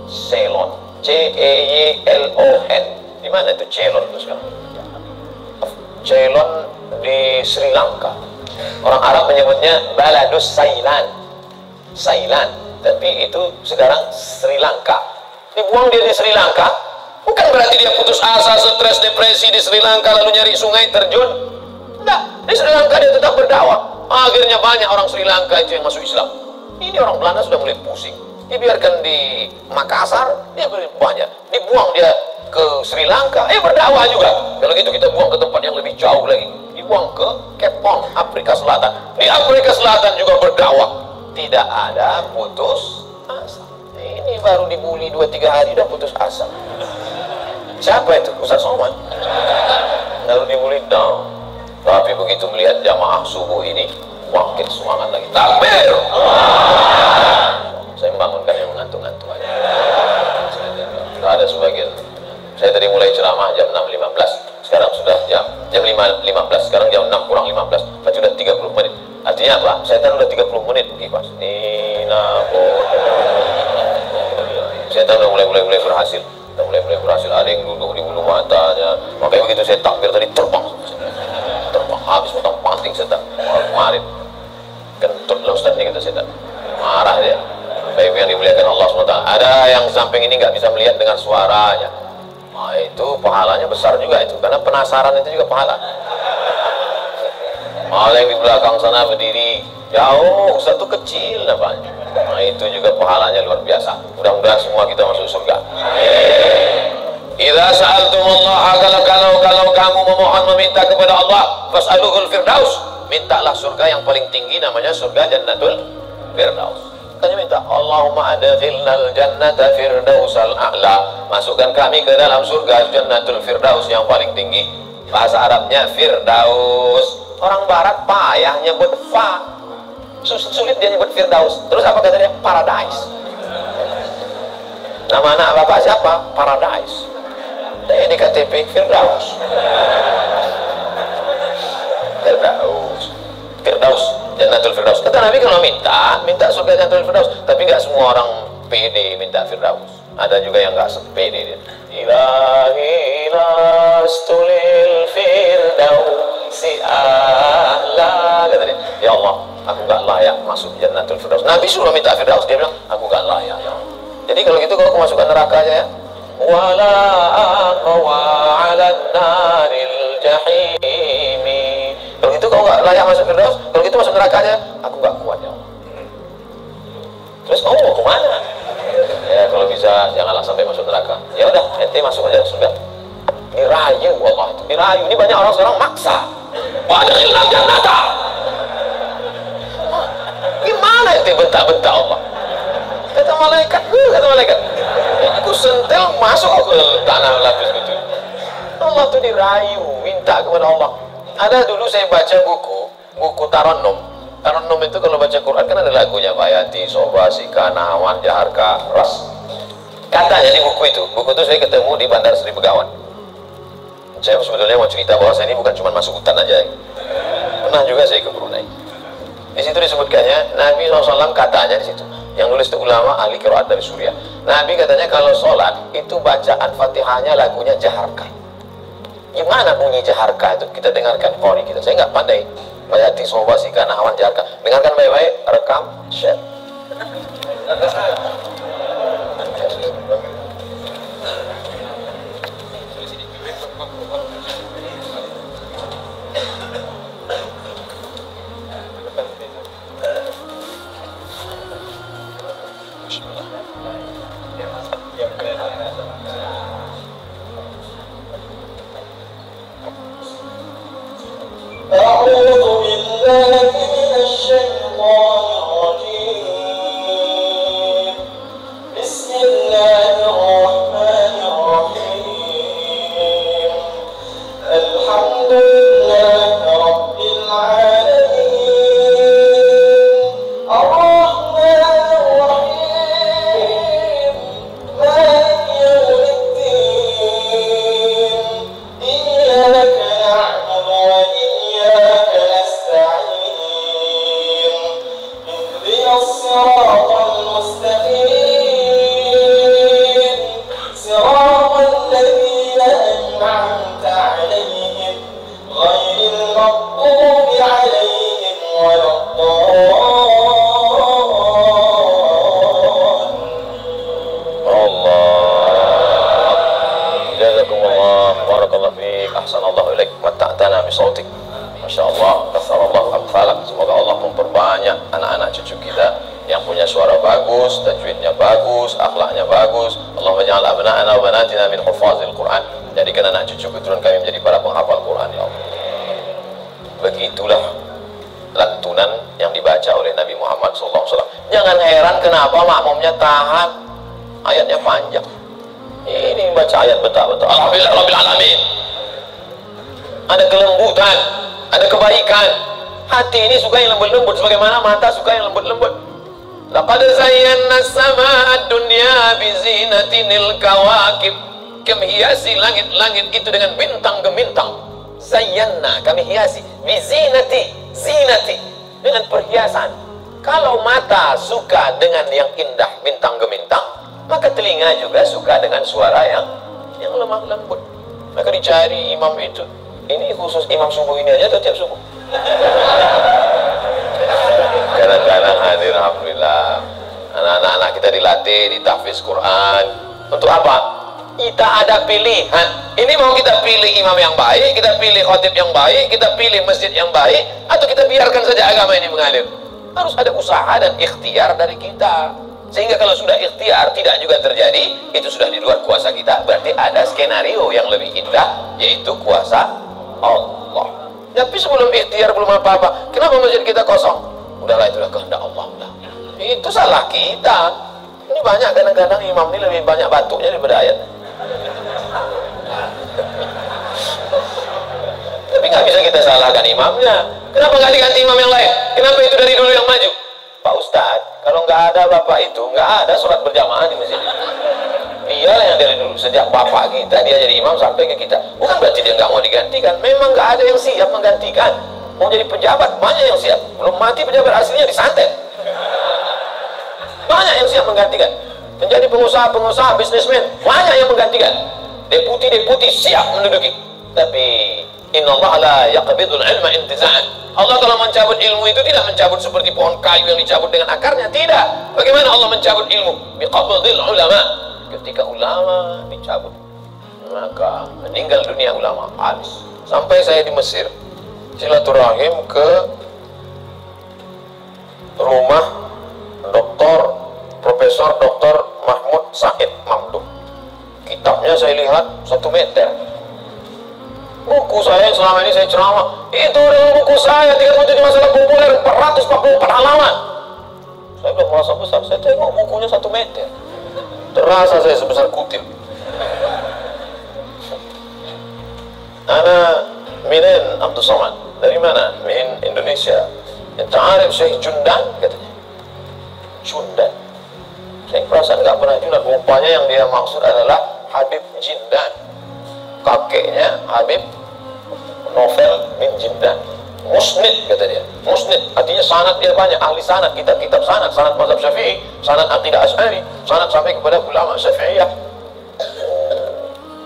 Speaker 2: Ceylon, C-E-Y-L-O-N. Di mana itu Ceylon itu sekarang? Ceylon di Sri Lanka. Orang Arab menyebutnya Baladus Sailan, Sailan. Tapi itu sekarang Sri Lanka. Dibuang dia di Sri Lanka, bukan berarti dia putus asa, stres, depresi di Sri Lanka lalu nyari sungai terjun. Enggak, di Sri Lanka dia tetap berdakwah. Akhirnya banyak orang Sri Lanka itu yang masuk Islam. Ini orang Belanda sudah mulai pusing. Dibiarkan di Makassar, dia banyak. Dibuang dia ke Sri Lanka, berdakwah juga. Kalau gitu kita buang ke tempat yang lebih jauh lagi. Dibuang ke Cape Town, Afrika Selatan. Di Afrika Selatan juga berdakwah. Tidak ada putus asa. Ini baru dibully 2-3 hari udah putus asa. Siapa itu? Ustaz Somad. Baru dibully down. Tapi begitu melihat jamaah subuh ini, makin semangat lagi. Takbir! Saya membangunkan yang mengantuk-ngantuk aja. Sudah ada sebagian. Saya tadi mulai ceramah jam 6.15. Sekarang sudah jam 5.15. Sekarang jam 6 kurang 15. Berarti sudah 30 menit. Artinya apa? Saya udah 30 menit kipas. Saya udah mulai berhasil. Mulai berhasil. Ada yang duduk di bulu matanya. Makanya begitu saya takbir tadi terbang habis potong panting setan kemarin kentut lah Ustaz ini kata setan, marah dia. Baik yang dimuliakan Allah SWT, ada yang samping ini nggak bisa melihat dengan suaranya, itu pahalanya besar juga itu, karena penasaran itu juga pahala. Malah yang di belakang sana berdiri jauh, satu kecil namanya. Nah itu juga pahalanya luar biasa. Mudah-mudahan semua kita masuk surga. Idza sa'altumullaha, kalau kamu memohon meminta kepada Allah, fas'aluhul firdaus, mintalah surga yang paling tinggi, namanya surga Jannatul Firdaus. Tanya minta, Allahumma adkhilnal jannata firdausal a'la, masukkan kami ke dalam surga Jannatul Firdaus yang paling tinggi. Bahasa Arabnya Firdaus. Orang barat payah nyebut fa, sulit dia nyebut Firdaus. Terus apa katanya? Paradise. Nama anak bapak siapa? Paradise. Ini KTP Firdaus. Firdaus, Jannatul Firdaus. Kata Nabi kalau minta surga Jannatul Firdaus. Tapi nggak semua orang pede minta Firdaus. Ada juga yang nggak sepede dia. Ilahi lastulil Firdausi a'la, kata dia. Ya Allah, aku nggak layak masuk Jannatul Firdaus. Nabi suruh minta Firdaus, dia bilang aku nggak layak. Ya. Jadi kalau gitu kalau aku masukkan neraka aja ya. Wala aqwa 'alan naril jahim. Kalau gitu kau nggak layak masuk Firdaus, kalau gitu masuk neraka aja. Aku nggak kuat ya. Terus kamu mau kemana? Ya kalau bisa janganlah sampai masuk neraka. Ya udah, ente masuk aja surga. Dirayu Allah itu, dirayu. Ini banyak orang sekarang maksa. Padahal jannata. Gimana ente bentak-bentak Allah? Kata malaikat, aku sentel masuk ke tanah lapis gitu. Allah tuh dirayu, minta kepada Allah. Ada dulu saya baca buku Tarannum. Tarannum itu kalau baca Quran kan ada lagunya, Bayati, Soba, Sika, Nawan, Jaharka, Ras. Katanya di buku itu saya ketemu di Bandar Sri Begawan. Saya sebetulnya mau cerita bahwa saya ini bukan cuma masuk hutan aja. Pernah juga saya ke Brunei. Di situ disebutkannya Nabi SAW katanya di situ. Yang nulis itu ulama ahli qiraat dari Suriah. Nabi katanya kalau sholat itu bacaan Fatihahnya lagunya Jaharka. Gimana bunyi Jaharka itu? Kita dengarkan qori kita. Saya nggak pandai. Bayati Soba Sika Nawan Jaharka. Dengarkan baik-baik, rekam, share.
Speaker 3: أعوذ بالله من الشيطان الرجيم. بسم الله الرحمن الرحيم. الحمد لله رب العالمين. الرحمن الرحيم. مالك يوم الدين. إياك نعبد وإياك نستعين. اهدنا الصراط المستقيم. صراط الذين أنعمت عليهم غير المغضوب عليهم ولا الضالين.
Speaker 2: Allah, jazakumullah, barakallahu fiik, ahsanallahu ilaik, matta'tana bi sautik. Masyaallah, kasarallahu amsalak. Semoga Allah memperbanyak anak-anak cucu kita yang punya suara bagus, tajwidnya bagus, akhlaknya bagus. Allahumma ja'al abna'ana wa banatina min hufazil Quran. Jadikan anak cucu keturunan kami menjadi para penghafal Quran ya Allah. Begitulah lantunan yang dibaca oleh Nabi Muhammad SAW. Jangan heran kenapa makmumnya tahan, ayatnya panjang. Ini baca ayat betul-betul. Alhamdulillah Rabbil Alamin. Ada kelembutan, ada kebaikan. Hati ini suka yang lembut-lembut, sebagaimana mata suka yang lembut-lembut. Laqad zayyana as-samaa'a ad-dunya bi zinatinil kawakib. Kami hiasi langit-langit itu dengan bintang gemintang. Zayyana, kami hiasi bi zinati, dengan perhiasan. Kalau mata suka dengan yang indah bintang gemintang, maka telinga juga suka dengan suara yang lemah lembut. Maka dicari imam itu. Ini khusus imam subuh ini aja atau tiap subuh? Kadang-kadang hadir, alhamdulillah. Anak-anak kita dilatih di tahfiz Quran. Untuk apa? kita ada pilihan. Ini mau kita pilih imam yang baik, kita pilih khatib yang baik, kita pilih masjid yang baik, atau kita biarkan saja agama ini mengalir. Harus ada usaha dan ikhtiar dari kita. Sehingga kalau sudah ikhtiar tidak juga terjadi, itu sudah di luar kuasa kita. Berarti ada skenario yang lebih indah, yaitu kuasa Allah. Tapi sebelum ikhtiar belum apa-apa, kenapa masjid kita kosong? Udahlah, itulah kehendak Allah. Udah. Itu salah kita. Ini banyak kadang-kadang imam ini lebih banyak batuknya daripada ayat. Tapi nggak bisa kita salahkan imamnya. Kenapa nggak diganti imam yang lain? Kenapa itu dari dulu yang maju? Pak Ustadz, kalau nggak ada bapak itu, nggak ada sholat berjamaah di masjid. Dialah yang dari dulu, sejak bapak kita dia jadi imam sampai ke kita. Bukan berarti dia nggak mau digantikan. Memang nggak ada yang siap menggantikan. Mau jadi pejabat banyak yang siap. Belum mati pejabat aslinya disantet. Banyak yang siap menggantikan. Menjadi pengusaha-pengusaha, bisnismen, banyak yang menggantikan. Deputi-deputi siap menduduki. Tapi innallaha la yaqbidul ilma intiza'an. Allah kalau mencabut ilmu itu tidak mencabut seperti pohon kayu yang dicabut dengan akarnya, tidak. Bagaimana Allah mencabut ilmu? Biqabdil ulama. Ketika ulama dicabut, maka meninggal dunia ulama, habis. Sampai saya di Mesir silaturahim ke rumah Profesor Dr. Mahmud Said Mamdum. Kitabnya saya lihat 1 meter. Buku saya yang selama ini saya ceramah, itu dalam buku saya 37 masalah populer 444 halaman. Saya belum merasa besar, saya tengok bukunya 1 meter. Terasa saya sebesar kutil. Ana Minin Abdul Somad. Dari mana? Min Indonesia. Yang ta'arif Syekh Jundan katanya. Jundan. Saya perasaan nggak pernah Jundan. Rupanya yang dia maksud adalah Habib Jindan. Kakeknya Habib Novel bin Jindan. Musnid kata dia. Musnid artinya sanad dia banyak, ahli sanad, kitab-kitab sanad, sanad mazhab Syafi'i, sanad akidah Asy'ari, sanad sampai kepada ulama Syafi'iyah.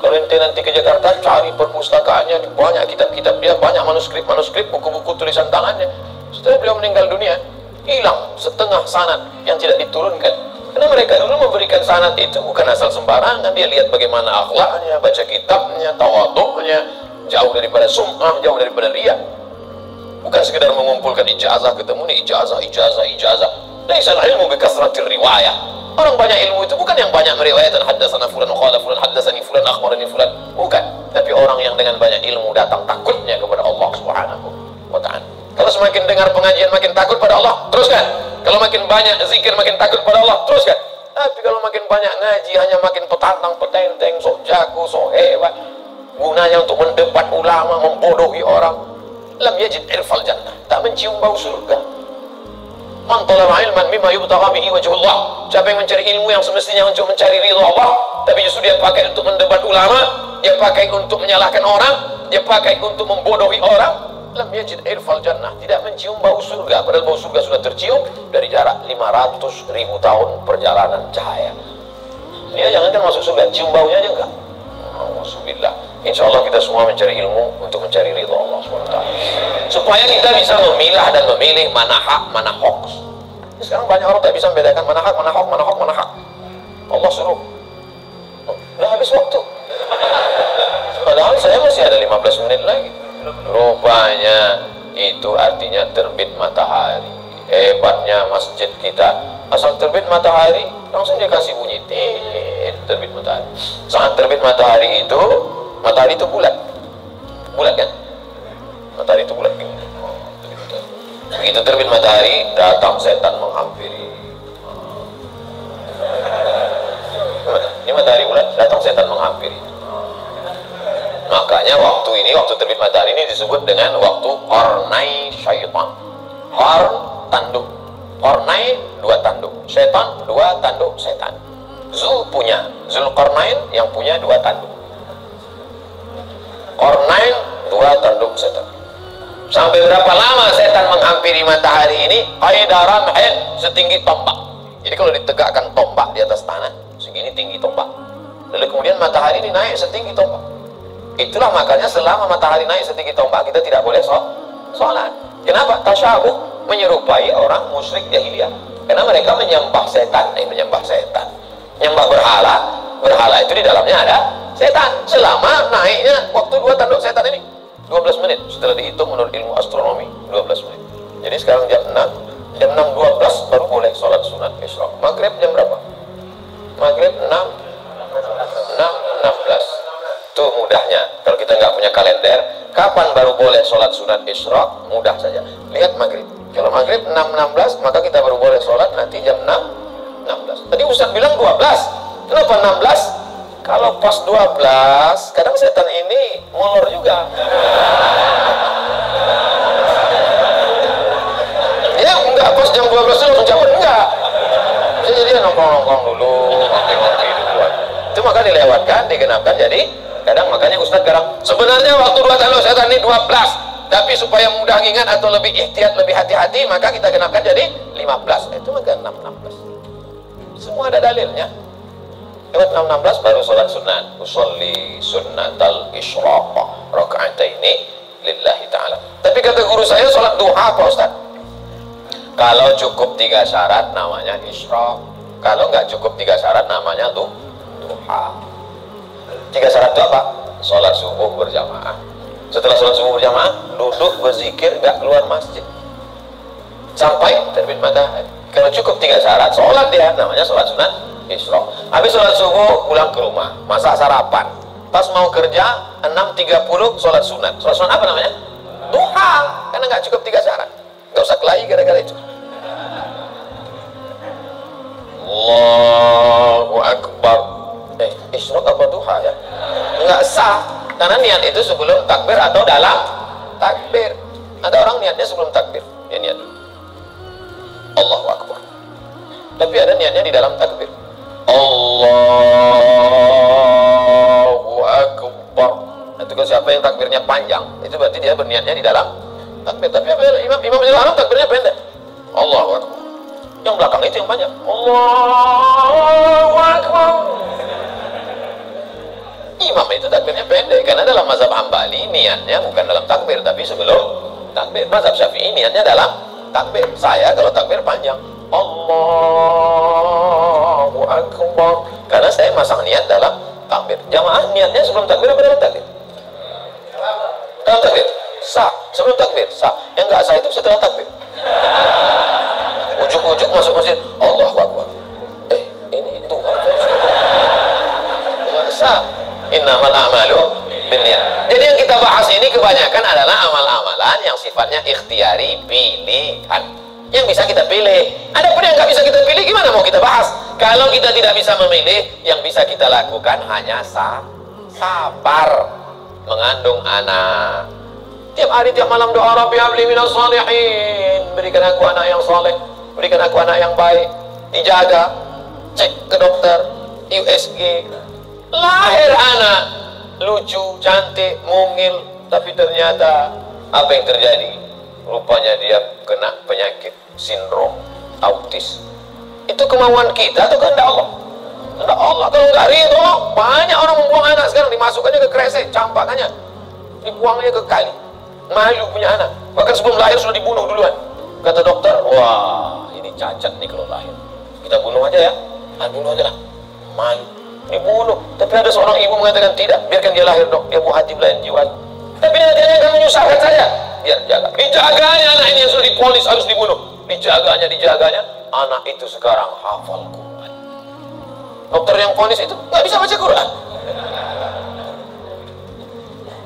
Speaker 2: Kalau ente nanti ke Jakarta cari perpustakaannya, banyak kitab-kitab dia, banyak manuskrip, buku-buku tulisan tangannya. Setelah beliau meninggal dunia, hilang setengah sanad yang tidak diturunkan. Karena mereka dulu memberikan sanad itu bukan asal sembarangan. Dia lihat bagaimana akhlaknya, baca kitabnya, tawaduknya, jauh daripada sum'ah, jauh daripada riya. Bukan sekedar mengumpulkan ijazah, ketemu nih ijazah. Laisal ilmu bikasratir riwayah. Orang banyak ilmu itu bukan yang banyak meriwayatkan haddatsana fulan wa qala fulan haddatsani fulan akhbarani fulan. Bukan, tapi orang yang dengan banyak ilmu datang takutnya kepada Allah Subhanahu wa ta'ala. Kalau semakin dengar pengajian makin takut pada Allah, teruskan. Kalau makin banyak zikir makin takut pada Allah, teruskan. Tapi kalau makin banyak ngaji hanya makin petantang petenteng, sok jago, sok hebat, gunanya untuk mendebat ulama, membodohi orang, lam yajid irfal jannah, tak mencium bau surga. Man talaba ilman mimma yubtagha bihi wajhullah. Siapa yang mencari ilmu yang semestinya untuk mencari ridha Allah, tapi justru dia pakai untuk mendebat ulama, dia pakai untuk menyalahkan orang, dia pakai untuk membodohi orang, lam yajid irfal jannah, tidak mencium bau surga. Padahal bau surga sudah tercium dari jarak 500.000 tahun perjalanan cahaya. Dia jangankan masuk surga, cium baunya aja enggak. Alhamdulillah. Insya Allah kita semua mencari ilmu untuk mencari ridha Allah SWT, supaya kita bisa memilah dan memilih mana hak, mana hoax. Sekarang banyak orang tak bisa membedakan mana hak, mana hoax, mana hoax, mana hak. Allah suruh, udah habis waktu. Padahal saya masih ada 15 menit lagi. Rupanya itu artinya terbit matahari. Hebatnya masjid kita, asal terbit matahari langsung dia kasih bunyi terbit matahari. Saat terbit matahari itu bulat kan? Matahari itu bulat. Begitu terbit matahari, datang setan menghampiri. Ini matahari bulat, datang setan menghampiri. Makanya waktu terbit matahari ini disebut dengan waktu qarnai syaitan. Qarn tanduk, qarnai 2 tanduk, syaitan 2 tanduk setan. Zulqarnain yang punya 2 tanduk, qarnain 2 tanduk setan. Sampai berapa lama setan menghampiri matahari ini? Qaidaran setinggi tombak. Jadi kalau ditegakkan tombak di atas tanah, segini tinggi tombak. Lalu kemudian matahari ini naik setinggi tombak. Itulah makanya selama matahari naik setinggi tombak kita tidak boleh sholat. Kenapa? Tasyabuh, menyerupai orang musyrik jahiliyah. Karena mereka menyembah setan, menyembah berhala, berhala itu di dalamnya ada setan. Selama naiknya waktu 2 tanduk setan ini 12 menit setelah dihitung menurut ilmu astronomi, 12 menit. Jadi sekarang jam 6:12 baru boleh sholat sunat isyraq. Maghrib jam berapa? Maghrib 6:16. Tuh mudahnya. Kalau kita nggak punya kalender, kapan baru boleh sholat sunat isyraq? Mudah saja. Lihat maghrib. Kalau maghrib 6:16, maka kita baru boleh sholat nanti jam 6:16. Tadi Ustaz bilang 12. Kenapa 16? Kalau pas 12, kadang setan ini molor juga. Ya enggak pas jam 12 itu langsung cabut, enggak. Jadi dia nongkrong-nongkrong dulu, ngopi-ngopi dulu. Itu maka dilewatkan, digenapkan. Jadi kadang makanya Ustaz garang. Sebenarnya waktu 2 tanduk setan ini 12. Tapi supaya mudah ingat atau lebih ihtiyat, lebih hati-hati, maka kita genapkan jadi 15. Itu maka 6:16. Semua ada dalilnya. Lewat 6:16 baru sholat sunat. Usolli sunnatal isyraq raka'ataini lillahi ta'ala. Tapi kata guru saya sholat duha Pak Ustaz. Kalau cukup 3 syarat namanya isyraq. Kalau nggak cukup 3 syarat namanya duha. 3 syarat itu apa? Sholat subuh berjamaah. Setelah sholat subuh berjamaah, duduk berzikir, nggak keluar masjid sampai terbit matahari. Kalau cukup 3 syarat, sholat dia, namanya sholat sunat isyraq. Habis sholat subuh pulang ke rumah, masak sarapan. Pas mau kerja 6:30 sholat sunat. Sholat sunat apa namanya? Duha. Karena nggak cukup 3 syarat. Nggak usah kelahi gara-gara itu. Allahu Akbar. Isyraq apa duha ya? Nggak sah. Karena niat itu sebelum takbir atau dalam takbir. Ada orang niatnya sebelum takbir. Ya niat dulu. Allahu Akbar. Tapi ada niatnya di dalam takbir. Allahu Akbar. Itu kalau siapa yang takbirnya panjang, itu berarti dia berniatnya di dalam takbir. Tapi apa imam di dalam takbirnya pendek. Allahu Akbar. Yang belakang itu yang panjang. Allahu Akbar. Imam itu takbirnya pendek karena dalam mazhab Hambali niatnya bukan dalam takbir tapi sebelum takbir. Mazhab Syafi'i niatnya dalam takbir. Saya kalau takbir panjang. Allahu Akbar. Karena saya masang niat dalam takbir. Jamaah niatnya sebelum takbir apa dalam takbir? Dalam takbir. Sah. Sebelum takbir. Sah. Yang nggak sah itu setelah takbir. Ujuk-ujuk masuk masjid. Allahu Akbar. Ini itu nggak sah. Innamal a'malu binniyat. Jadi yang kita bahas ini kebanyakan adalah amal-amalan yang sifatnya ikhtiari, pilihan. Yang bisa kita pilih. Adapun yang nggak bisa kita pilih, gimana mau kita bahas? Kalau kita tidak bisa memilih, yang bisa kita lakukan hanya sabar mengandung anak. Tiap hari, tiap malam doa, Rabbi habli minas shalihin. Berikan aku anak yang saleh, berikan aku anak yang baik. Dijaga, cek ke dokter, USG. Lahir anak lucu, cantik, mungil, tapi ternyata apa yang terjadi? Rupanya dia kena penyakit sindrom autis. Itu kemauan kita atau kehendak Allah? Kehendak Allah. Kalau nggak ridho, banyak orang membuang anak sekarang, dimasukkannya ke kresek, campakannya, dibuangnya ke kali. Malu punya anak. Bahkan sebelum lahir sudah dibunuh duluan. Kata dokter, wah ini cacat nih kalau lahir. Kita bunuh aja ya, bunuh aja lah. Malu. Dibunuh. Tapi ada seorang ibu mengatakan tidak, biarkan dia lahir dok, dia mau hati belayan jiwa. Tapi nanti akan menyusahkan saya. Biar jaga. Dijaganya anak ini yang sudah diponis harus dibunuh. Dijaganya, anak itu sekarang hafal Quran. Dokter yang ponis itu nggak bisa baca Quran.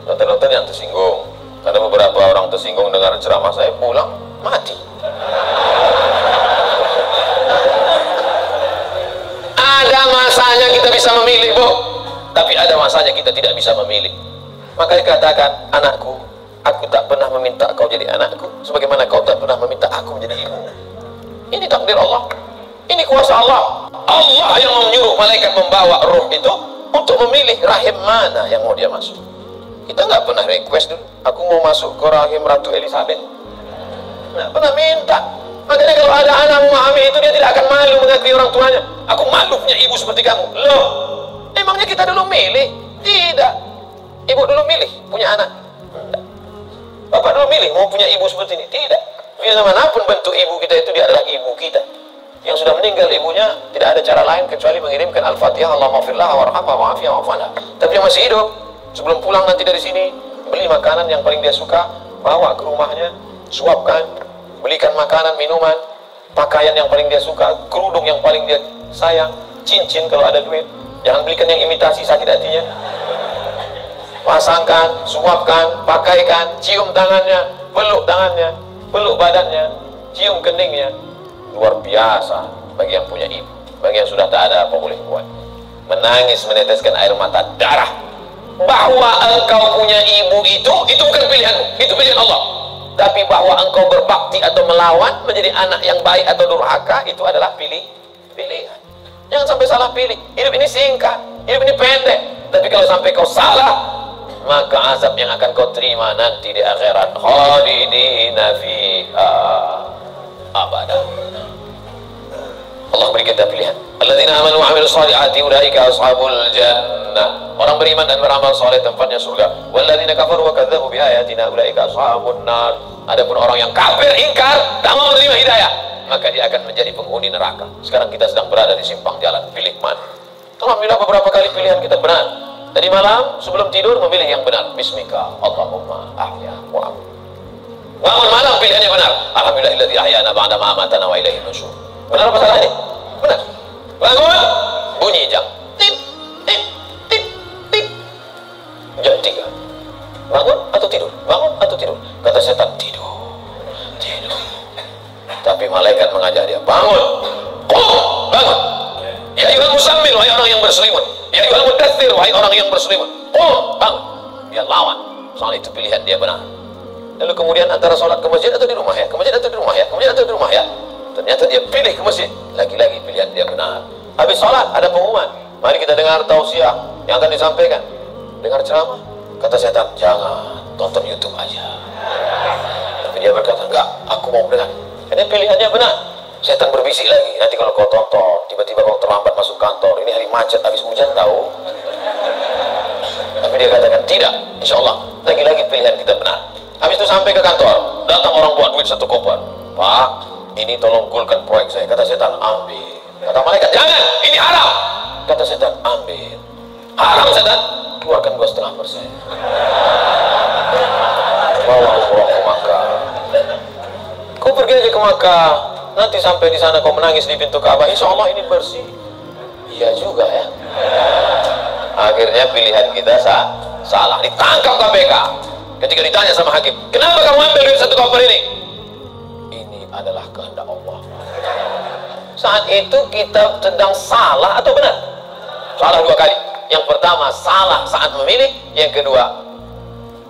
Speaker 2: Dokter-dokter yang tersinggung. Ada beberapa orang tersinggung dengar ceramah saya, pulang mati. Ada masanya kita bisa memilih, Bu. Tapi ada masanya kita tidak bisa memilih. Makanya katakan, anakku, aku tak pernah meminta kau jadi anakku, sebagaimana kau tak pernah meminta aku menjadi ibu. Ini takdir Allah. Ini kuasa Allah. Allah yang menyuruh malaikat membawa ruh itu untuk memilih rahim mana yang mau dia masuk. Kita nggak pernah request dulu, aku mau masuk ke rahim Ratu Elizabeth. Nggak pernah minta. Makanya kalau ada anak memahami itu, dia tidak akan malu mengakui orang tuanya. Aku malu punya ibu seperti kamu. Loh, emangnya kita dulu milih? Tidak. Ibu dulu milih punya anak? Tidak. Bapak dulu milih mau punya ibu seperti ini? Tidak. Biar manapun bentuk ibu kita itu, dia adalah ibu kita. Yang sudah meninggal ibunya tidak ada cara lain kecuali mengirimkan Al-Fatihah, Allahumma firlah warhamha wa'afiyah wa'afana. Tapi yang masih hidup, sebelum pulang nanti dari sini, beli makanan yang paling dia suka, bawa ke rumahnya, suapkan, belikan makanan, minuman, pakaian yang paling dia suka, kerudung yang paling dia sayang, cincin kalau ada duit. Jangan belikan yang imitasi, sakit hatinya. Pasangkan, suapkan, pakaikan, cium tangannya, peluk badannya, cium keningnya. Luar biasa bagi yang punya ibu. Bagi yang sudah tak ada apa boleh buat. Menangis, meneteskan air mata darah. Bahwa engkau punya ibu itu bukan pilihanmu, itu pilihan Allah. Tapi bahwa engkau berbakti atau melawan menjadi anak yang baik atau durhaka, itu adalah pilihan. Jangan sampai salah pilih. Hidup ini singkat, hidup ini pendek. Tapi kalau sampai kau salah, maka azab yang akan kau terima nanti di akhirat, khalidina fiha abada. Allah beri kita pilihan. Alladzina amanu wa amilus solihati ulaika ashabul jannah. Orang beriman dan beramal soleh tempatnya surga. Walladzina kafaru wa kadzdzabu biayatina ulaika ashabun nar. Adapun orang yang kafir, ingkar, tak mau menerima hidayah, maka dia akan menjadi penghuni neraka. Sekarang kita sedang berada di simpang jalan, pilih mana? Alhamdulillah beberapa kali pilihan kita benar. Tadi malam sebelum tidur memilih yang benar. Bismika Allahumma ahya wa amut. Bangun malam pilihannya benar. Alhamdulillahilladzi ahyana ba'da ma amatana wa ilaihi nusyur. Benar apa salah ini? Benar. Bangun, bunyi jam. Tip, tip, tip, tip. Jam 3. Bangun atau tidur? Bangun atau tidur? Kata setan, tidur. Tapi malaikat mengajak dia, bangun. Bangun. Ya ayyuhal muzammil, wahai orang yang berselimut. Ya ayyuhal mudaththir, wahai orang yang berselimut. Bangun. Dia lawan. Soal itu pilihan dia benar. Lalu kemudian antara sholat ke masjid atau di rumah ya, ke masjid atau di rumah ya, ke masjid atau di rumah ya. Ternyata dia pilih ke masjid. Lagi-lagi pilihan dia benar. Habis sholat ada pengumuman. Mari kita dengar tausiah yang akan disampaikan. Dengar ceramah. Kata setan, jangan, tonton YouTube aja. Tapi dia berkata, enggak, aku mau dengar. Karena pilihannya benar. Setan berbisik lagi. Nanti kalau kau tonton, tiba-tiba kau terlambat masuk kantor. Ini hari macet, habis hujan tahu. Tapi dia katakan tidak. Insya Allah. Lagi-lagi pilihan kita benar. Habis itu sampai ke kantor, datang orang buat duit 1 koper. Pak, ini tolong gulkan proyek saya. Kata setan, ambil. Kata malaikat, jangan, ini haram. Kata setan, ambil. Haram setan, keluarkan 2,5%. Bawa umroh ke Makkah. Kau pergi aja ke Makkah. Nanti sampai di sana kau menangis di pintu Ka'bah. Insya Allah ini bersih. Iya juga ya. Akhirnya pilihan kita salah. Ditangkap KPK. Ketika ditanya sama hakim, kenapa kamu ambil duit 1 koper ini? Ini adalah kehendak Allah. Saat itu kita sedang salah atau benar? Salah 2 kali. Yang pertama salah saat memilih, yang kedua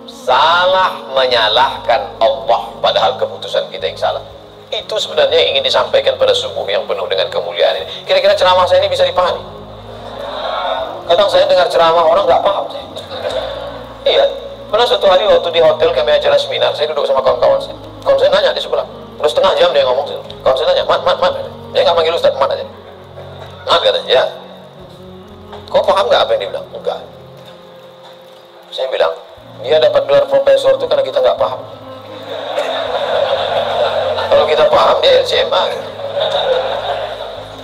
Speaker 2: salah menyalahkan Allah padahal keputusan kita yang salah. Itu sebenarnya yang ingin disampaikan pada subuh yang penuh dengan kemuliaan ini. Kira-kira ceramah saya ini bisa dipahami? Kadang saya dengar ceramah orang nggak paham saya. Iya. Pernah suatu hari waktu di hotel kami acara seminar, saya duduk sama kawan-kawan saya. Kawan saya nanya di sebelah, udah setengah jam dia ngomong. Kawan saya nanya, mat. Dia nggak manggil Ustaz, mat aja. Mat katanya, ya. Kau paham nggak apa yang dia bilang? Enggak. Saya bilang, dia dapat gelar profesor itu karena kita nggak paham. Kalau kita paham, dia LCMA. Gitu.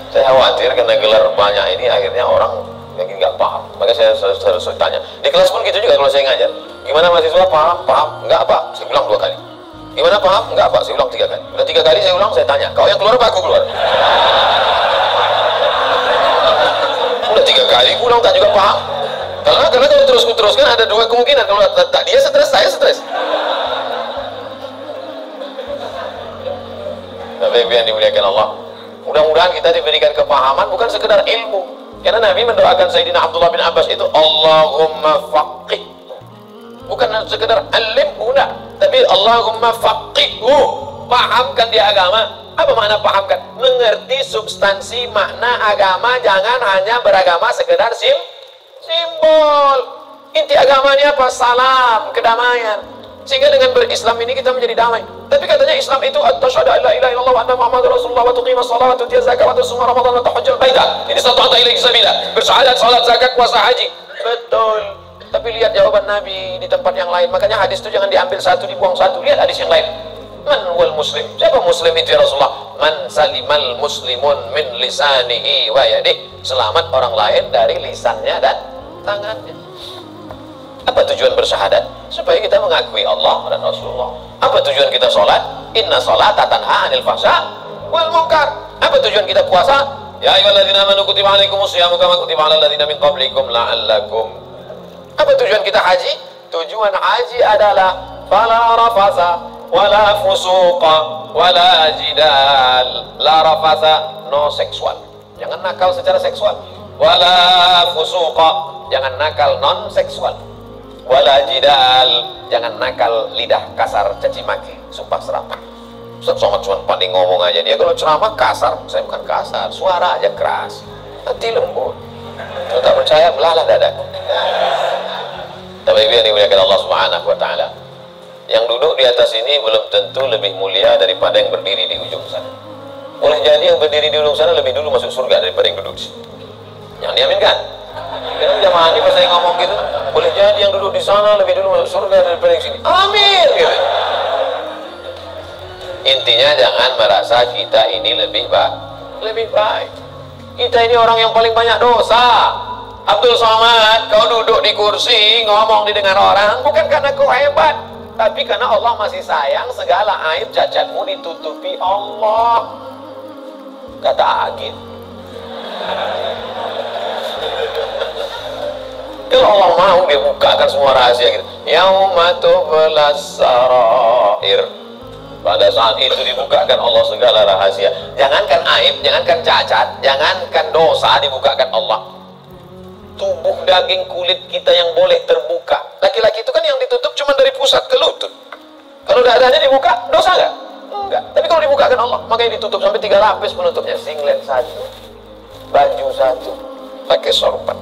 Speaker 2: Saya khawatir karena gelar banyak ini akhirnya orang yang nggak paham. Maka saya harus tanya. Di kelas pun gitu juga kalau saya ngajar. Gimana mahasiswa paham? Paham? Enggak apa? Saya ulang 2 kali. Gimana paham? Enggak apa? Saya ulang 3 kali. Udah 3 kali saya ulang, saya tanya. Kau yang keluar apa aku keluar? Udah 3 kali ulang tak juga paham. Karena kalau terus-teruskan ada 2 kemungkinan. Kalau tak dia stres, saya stres. Tapi yang dimuliakan Allah. Mudah-mudahan kita diberikan kepahaman bukan sekedar ilmu. Karena Nabi mendoakan Sayyidina Abdullah bin Abbas itu Allahumma faqih, bukan sekedar alimhu, tapi Allahumma faqihhu, pahamkan dia agama. Apa makna pahamkan? Mengerti substansi makna agama, jangan hanya beragama sekedar simbol. Inti agama ini apa? Salam, kedamaian. Sehingga dengan berislam ini kita menjadi damai. Tapi katanya Islam itu asyhadu an la ilaha illallah wa anna muhammadar rasulullah wa tuqimus shalah wa tutiyaz zakah wa tasuma ramadan wa tahajjal baita. Ini satu ilaihi sabila. Bersyahadat, salat, zakat, puasa, haji. Betul. Tapi lihat jawaban Nabi di tempat yang lain. Makanya hadis itu jangan diambil satu dibuang satu. Lihat hadis yang lain. Man wal muslim? Siapa muslim itu ya Rasulullah? Man salimal muslimun min lisanihi wa yadihi. Selamat orang lain dari lisannya dan tangannya. Apa tujuan bersyahadat? Supaya kita mengakui Allah dan Rasulullah. Apa tujuan kita sholat? Inna sholata tanha 'anil fahsya wal munkar. Apa tujuan kita puasa? Ya ayyuhalladzina amanu kutiba 'alaikumus syiyamu kama kutiba 'alal ladzina min qablikum la'allakum. Apa tujuan kita haji? Tujuan haji adalah fala rafasa wala fusuqa wala jidal. La rafasa, no seksual, jangan nakal secara seksual. Wala fusuqa, jangan nakal non seksual. Wala jidal, jangan nakal lidah kasar, caci maki, sumpah serapah. Ustaz Somad cuma pandai ngomong aja, dia kalau ceramah kasar. Saya bukan kasar, suara aja keras, hati lembut. Kalau tak percaya belalah dadaku. Tapi yang dimuliakan Allah Subhanahu wa Ta'ala, yang duduk di atas ini belum tentu lebih mulia daripada yang berdiri di ujung sana. Boleh jadi yang berdiri di ujung sana lebih dulu masuk surga daripada yang duduk di sini. Yang diaminkan. Karena jamaah ini pas saya ngomong gitu, boleh jadi yang duduk di sana lebih dulu masuk surga daripada yang sini. Amin gitu. Intinya jangan merasa kita ini lebih baik. Kita ini orang yang paling banyak dosa. Abdul Somad, kau duduk di kursi ngomong didengar orang bukan karena kau hebat, tapi karena Allah masih sayang. Segala aib cacatmu ditutupi Allah, kata Agin. Kalau Allah mau, dia bukakan semua rahasia gitu. Yauma tublas sarair. Pada saat itu dibukakan Allah segala rahasia. Jangankan aib, jangankan cacat, jangankan dosa, dibukakan Allah. Tubuh daging kulit kita yang boleh terbuka. Laki-laki itu kan yang ditutup cuma dari pusat ke lutut. Kalau dadanya dibuka, dosa nggak? Enggak. Tapi kalau dibukakan Allah, makanya ditutup sampai 3 lapis penutupnya. Singlet 1, baju 1, pakai sorban.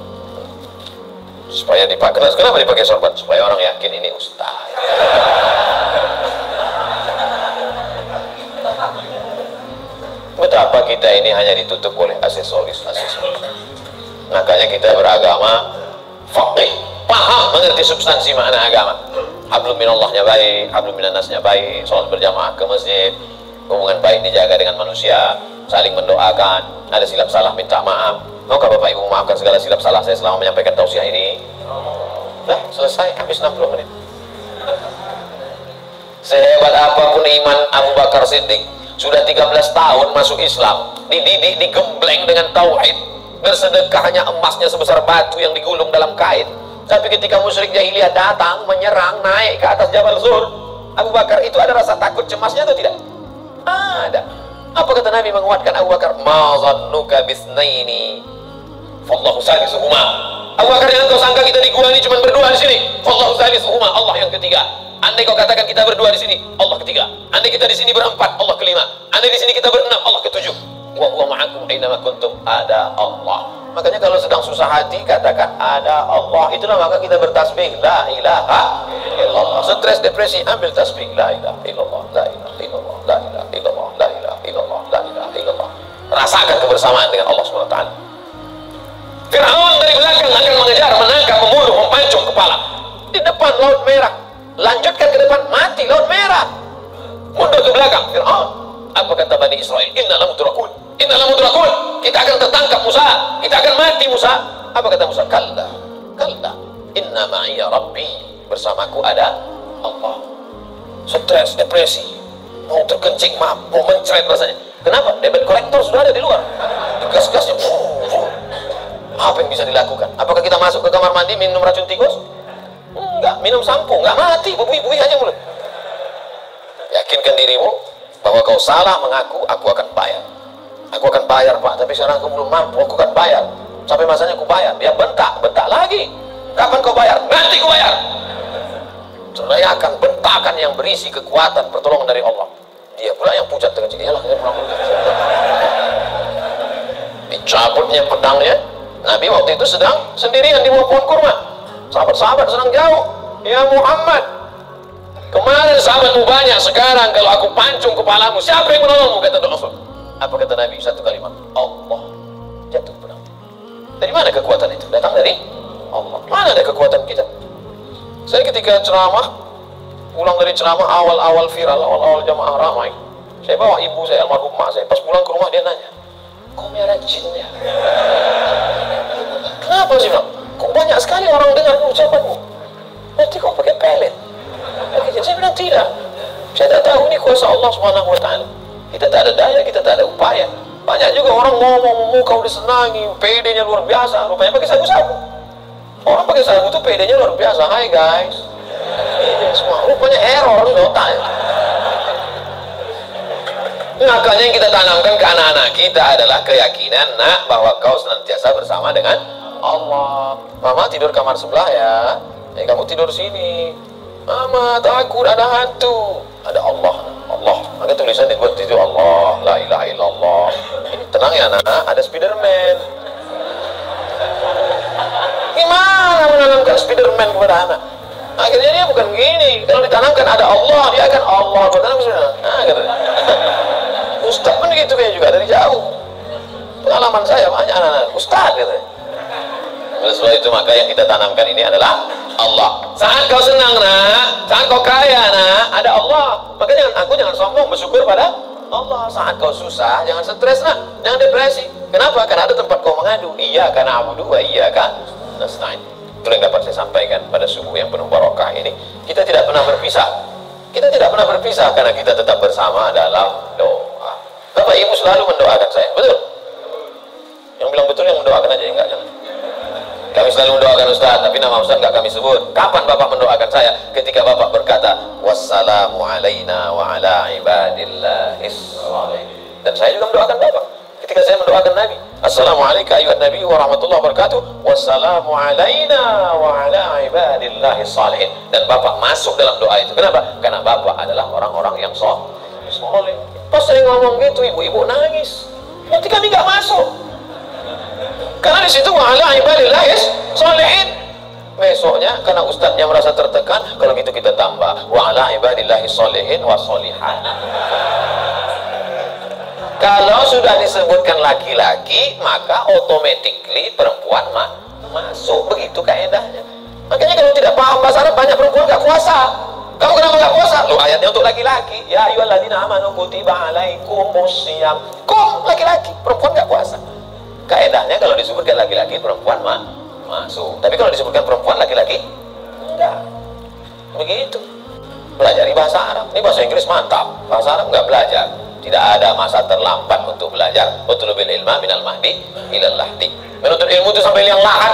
Speaker 2: Supaya dipakai. Kenapa dipakai sorban? Supaya orang yakin ini ustaz. Betapa kita ini hanya ditutup oleh aksesoris. Makanya kita beragama faqih, paham, mengerti substansi makna agama. Hablum minallahnya baik, hablum minannasnya baik, sholat berjamaah ke masjid, hubungan baik dijaga dengan manusia, saling mendoakan, ada silap salah minta maaf. Maukah Bapak Ibu memaafkan segala silap salah saya selama menyampaikan tausiah ini? Nah, selesai, habis 60 menit. Sehebat apapun iman Abu Bakar Siddiq, sudah 13 tahun masuk Islam, dididik, digembleng dengan tauhid, bersedekahnya emasnya sebesar batu yang digulung dalam kain. Tapi ketika musyrik jahiliyah datang menyerang, naik ke atas Jabal Zur, Abu Bakar itu ada rasa takut cemasnya atau tidak? Ada. Apa kata Nabi menguatkan Abu Bakar? Ma zannuka bisnaini fallahu salisuhuma. Abu Bakar, jangan kau sangka kita di gua ini cuma berdua di sini. Fallahu salisuhuma, Allah yang ketiga. Andai kau katakan kita berdua di sini, Allah ketiga. Andai kita di sini berempat, Allah kelima. Andai di sini kita berenam, Allah ketujuh. Wa huwa ma'akum aina kuntum, ada Allah. Makanya kalau sedang susah hati katakan ada Allah. Itulah maka kita bertasbih la ilaha illallah. Stres depresi ambil tasbih la ilaha illallah, la ilaha illallah, la ilaha illallah, la ilaha illallah, la ilaha illallah. Rasakan kebersamaan dengan Allah Subhanahu wa taala. Firaun dari belakang akan mengejar, menangkap, membunuh, mempancung kepala. Di depan Laut Merah. Lanjutkan ke depan, mati Laut Merah. Mundur ke belakang, Firaun. Apa kata Bani Israel? Inna lamudrakun, inna lamudrakun. Kita akan tertangkap Musa, kita akan mati Musa. Apa kata Musa? Kalla, kalla, inna ma'iya Rabbi. Bersamaku ada Allah. Stres, depresi, mau terkencing, mau mencret rasanya. Kenapa? Debit kolektor sudah ada di luar. Gas-gasnya. Apa yang bisa dilakukan? Apakah kita masuk ke kamar mandi minum racun tikus? Enggak. Minum sampo? Enggak, mati. Bubui-bubui aja mulut. Yakinkan dirimu bahwa kau salah mengaku, aku akan bayar. Aku akan bayar, Pak, tapi sekarang aku belum mampu, aku akan bayar. Sampai masanya aku bayar. Dia bentak lagi. Kapan kau bayar? Nanti aku bayar. Teriakan, bentakan yang berisi kekuatan pertolongan dari Allah. Dia pula yang pucat dengan cik. Yalah, kita pulang dulu. Dicabutnya pedangnya. Nabi waktu itu sedang sendirian di bawah pohon kurma. Sahabat-sahabat sedang jauh. Ya Muhammad, kemarin sahabatmu banyak, sekarang kalau aku pancung kepalamu, siapa yang menolongmu? Kata Rasul. Apa kata Nabi? Satu kalimat, Allah. Jatuh pedang. Dari mana kekuatan itu? Datang dari Allah. Mana ada kekuatan kita? Saya ketika ceramah Pulang dari ceramah awal-awal viral, awal-awal jamaah ramai. Saya bawa ibu saya, almarhum mak saya. Pas pulang ke rumah dia nanya, kok merah jin ya? Kenapa sih bilang? Kok banyak sekali orang dengar ucapanmu? Nanti kok pakai pelet? Saya bilang tidak. Saya tak tahu ini kuasa Allah Subhanahu Wa Taala. Kita tak ada daya, kita tak ada upaya. Banyak juga orang ngomong, kau disenangi, PD-nya luar biasa. Rupanya pakai sabu-sabu. Orang pakai sabu itu PD-nya luar biasa. Hai guys. Ini semua rupanya error di otak. Makanya yang kita tanamkan ke anak-anak kita adalah keyakinan, nak, bahwa kau senantiasa bersama dengan Allah. Mama tidur kamar sebelah ya. Kamu tidur sini. Mama takut ada hantu. Ada Allah. Allah. Maka tulisan dibuat itu Allah. La ilaha illallah. Ini tenang ya nak. Ada Spiderman. Gimana menanamkan Spiderman kepada anak? Akhirnya dia bukan gini. Kalau ditanamkan ada Allah, dia akan Allah. Bertanam sebenarnya. Nah, gitu. Ustaz pun gitu kayak juga dari jauh. Pengalaman saya banyak anak-anak Ustaz gitu. Oleh sebab itu maka yang kita tanamkan ini adalah Allah. Saat kau senang nak, saat kau kaya nak, ada Allah. Maka jangan sombong, bersyukur pada Allah. Saat kau susah, jangan stres nak, jangan depresi. Kenapa? Karena ada tempat kau mengadu. Iya karena abudu wa iya kan nasta'in. Itu yang dapat saya sampaikan pada subuh yang penuh barokah ini. Kita tidak pernah berpisah. Kita tidak pernah berpisah karena kita tetap bersama dalam doa. Bapak Ibu selalu mendoakan saya, betul? Yang bilang betul yang mendoakan aja, enggak jangan. Kami selalu mendoakan Ustaz, tapi nama Ustaz enggak kami sebut. Kapan Bapak mendoakan saya? Ketika Bapak berkata, wassalamu alaina wa ala ibadillahis shalihin. Dan saya juga mendoakan Bapak. Ketika saya mendoakan Nabi, assalamualaikum ayuhan Nabi wa rahmatullahi wa barakatuh, wassalamu alaina wa ala ibadillahis shalihin. Dan Bapak masuk dalam doa itu. Kenapa? Karena Bapak adalah orang-orang yang soleh. Pas saya ngomong gitu, ibu-ibu nangis. Nanti kami nggak masuk. Karena di situ wa ala ibadillahis shalihin. Besoknya karena ustadznya merasa tertekan, kalau gitu kita tambah wa ala ibadillahis shalihin wa sholihat. Kalau sudah disebutkan laki-laki, maka automatically perempuan masuk. Begitu kaedahnya. Makanya kalau tidak paham bahasa Arab, banyak perempuan gak kuasa. Kamu kenapa gak kuasa? Loh, ayatnya untuk laki-laki. Ya ayyuhalladzina amanu kutiba alaikumusiyam. Kok laki-laki, perempuan gak kuasa. Kaedahnya kalau disebutkan laki-laki, perempuan masuk. Tapi kalau disebutkan perempuan, laki-laki enggak. Begitu. Pelajari bahasa Arab. Ini bahasa Inggris mantap. Bahasa Arab nggak belajar. Tidak ada masa terlambat untuk belajar. Utlubil ilma minal mahdi ilal lahdi. Menuntut ilmu itu sampai liang lahat.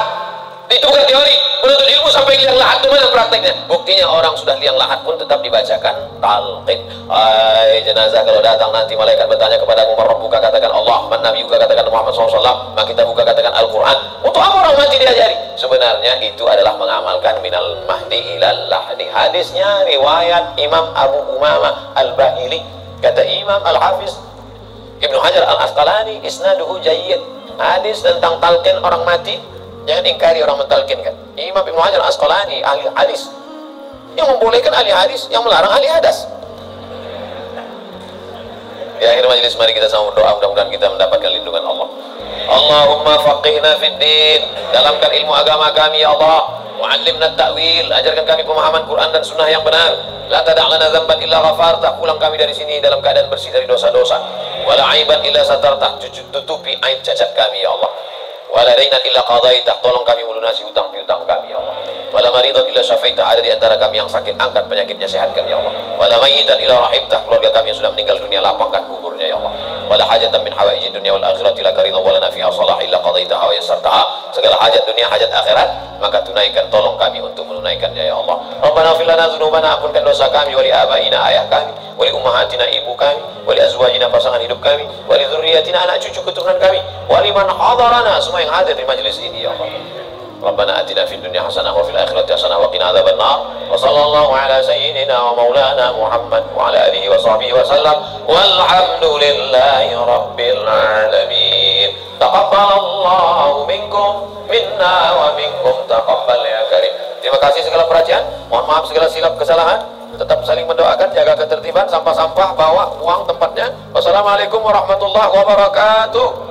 Speaker 2: Itu bukan teori. Menuntut ilmu sampai liang lahat itu mana prakteknya? Buktinya orang sudah liang lahat pun tetap dibacakan talqin. Hai jenazah, kalau datang nanti malaikat bertanya kepadamu, man rabbuka, katakan Allah, man nabiyuka, katakan Muhammad SAW, maka kita buka katakan Al-Quran. Untuk apa orang mati diajari? Sebenarnya itu adalah mengamalkan minal mahdi ilal lahdi. Hadisnya riwayat Imam Abu Umamah Al-Bahili. Kata Imam Al-Hafiz Ibnu Hajar Al-Asqalani, isnaduhu jayyid. Hadis tentang talqin orang mati, jangan ingkari orang mentalkinkan. Imam Ibnu Hajar Al-Asqalani, ahli hadis, yang membolehkan ahli hadis, yang melarang ahli hadas. Di akhir majelis mari kita sama berdoa, mudah-mudahan kita mendapatkan lindungan Allah. Allahumma faqihna fid din, dalamkan ilmu agama kami ya Allah. Wa'allimna ta'wil, ajarkan kami pemahaman Quran dan sunnah yang benar. La tada'lana dzamban illa ghafarta, pulang kami dari sini dalam keadaan bersih dari dosa-dosa. Wala aiban illa satarta, tutupi aib cacat kami ya Allah. Wala dainan illa qadaita, tolong kami melunasi hutang piutang kami ya Allah. Wala maridan illa syafaita, ada di antara kami yang sakit, angkat penyakitnya, sehatkan ya Allah. Wala mayyitan illa rahimta, keluarga kami yang sudah meninggal dunia, lapangkan kuburnya ya Allah. Wala hajatan min hawaiji dunia wal akhirati laka ridha wa lana fiha salah illa qadaitaha wa yassartaha, segala hajat dunia hajat akhirat maka tunaikan, tolong kami untuk menunaikannya ya Allah. Rabbana fil lana dzunubana, ampunkan dosa kami, wa li abaina, ayah kami, wa li ummahatina, ibu kami, wa li azwajina, pasangan hidup kami, wa li dzurriyyatina, anak cucu keturunan kami, wa liman hadarana, semua yang hadir di majelis ini ya Allah. Rabbana atina fid dunya hasanah wa fil akhirati hasanah wa qina adzabannar. Wa sallallahu ala sayyidina wa maulana Muhammad wa ala alihi wa sahbihi wa sallam. Walhamdulillahi rabbil alamin. Taqabbalallahu minkum minna wa minkum taqabbal ya karim. Terima kasih segala perhatian. Mohon maaf segala silap kesalahan. Tetap saling mendoakan, jaga ketertiban, sampah-sampah bawa uang tempatnya. Wassalamualaikum warahmatullahi wabarakatuh.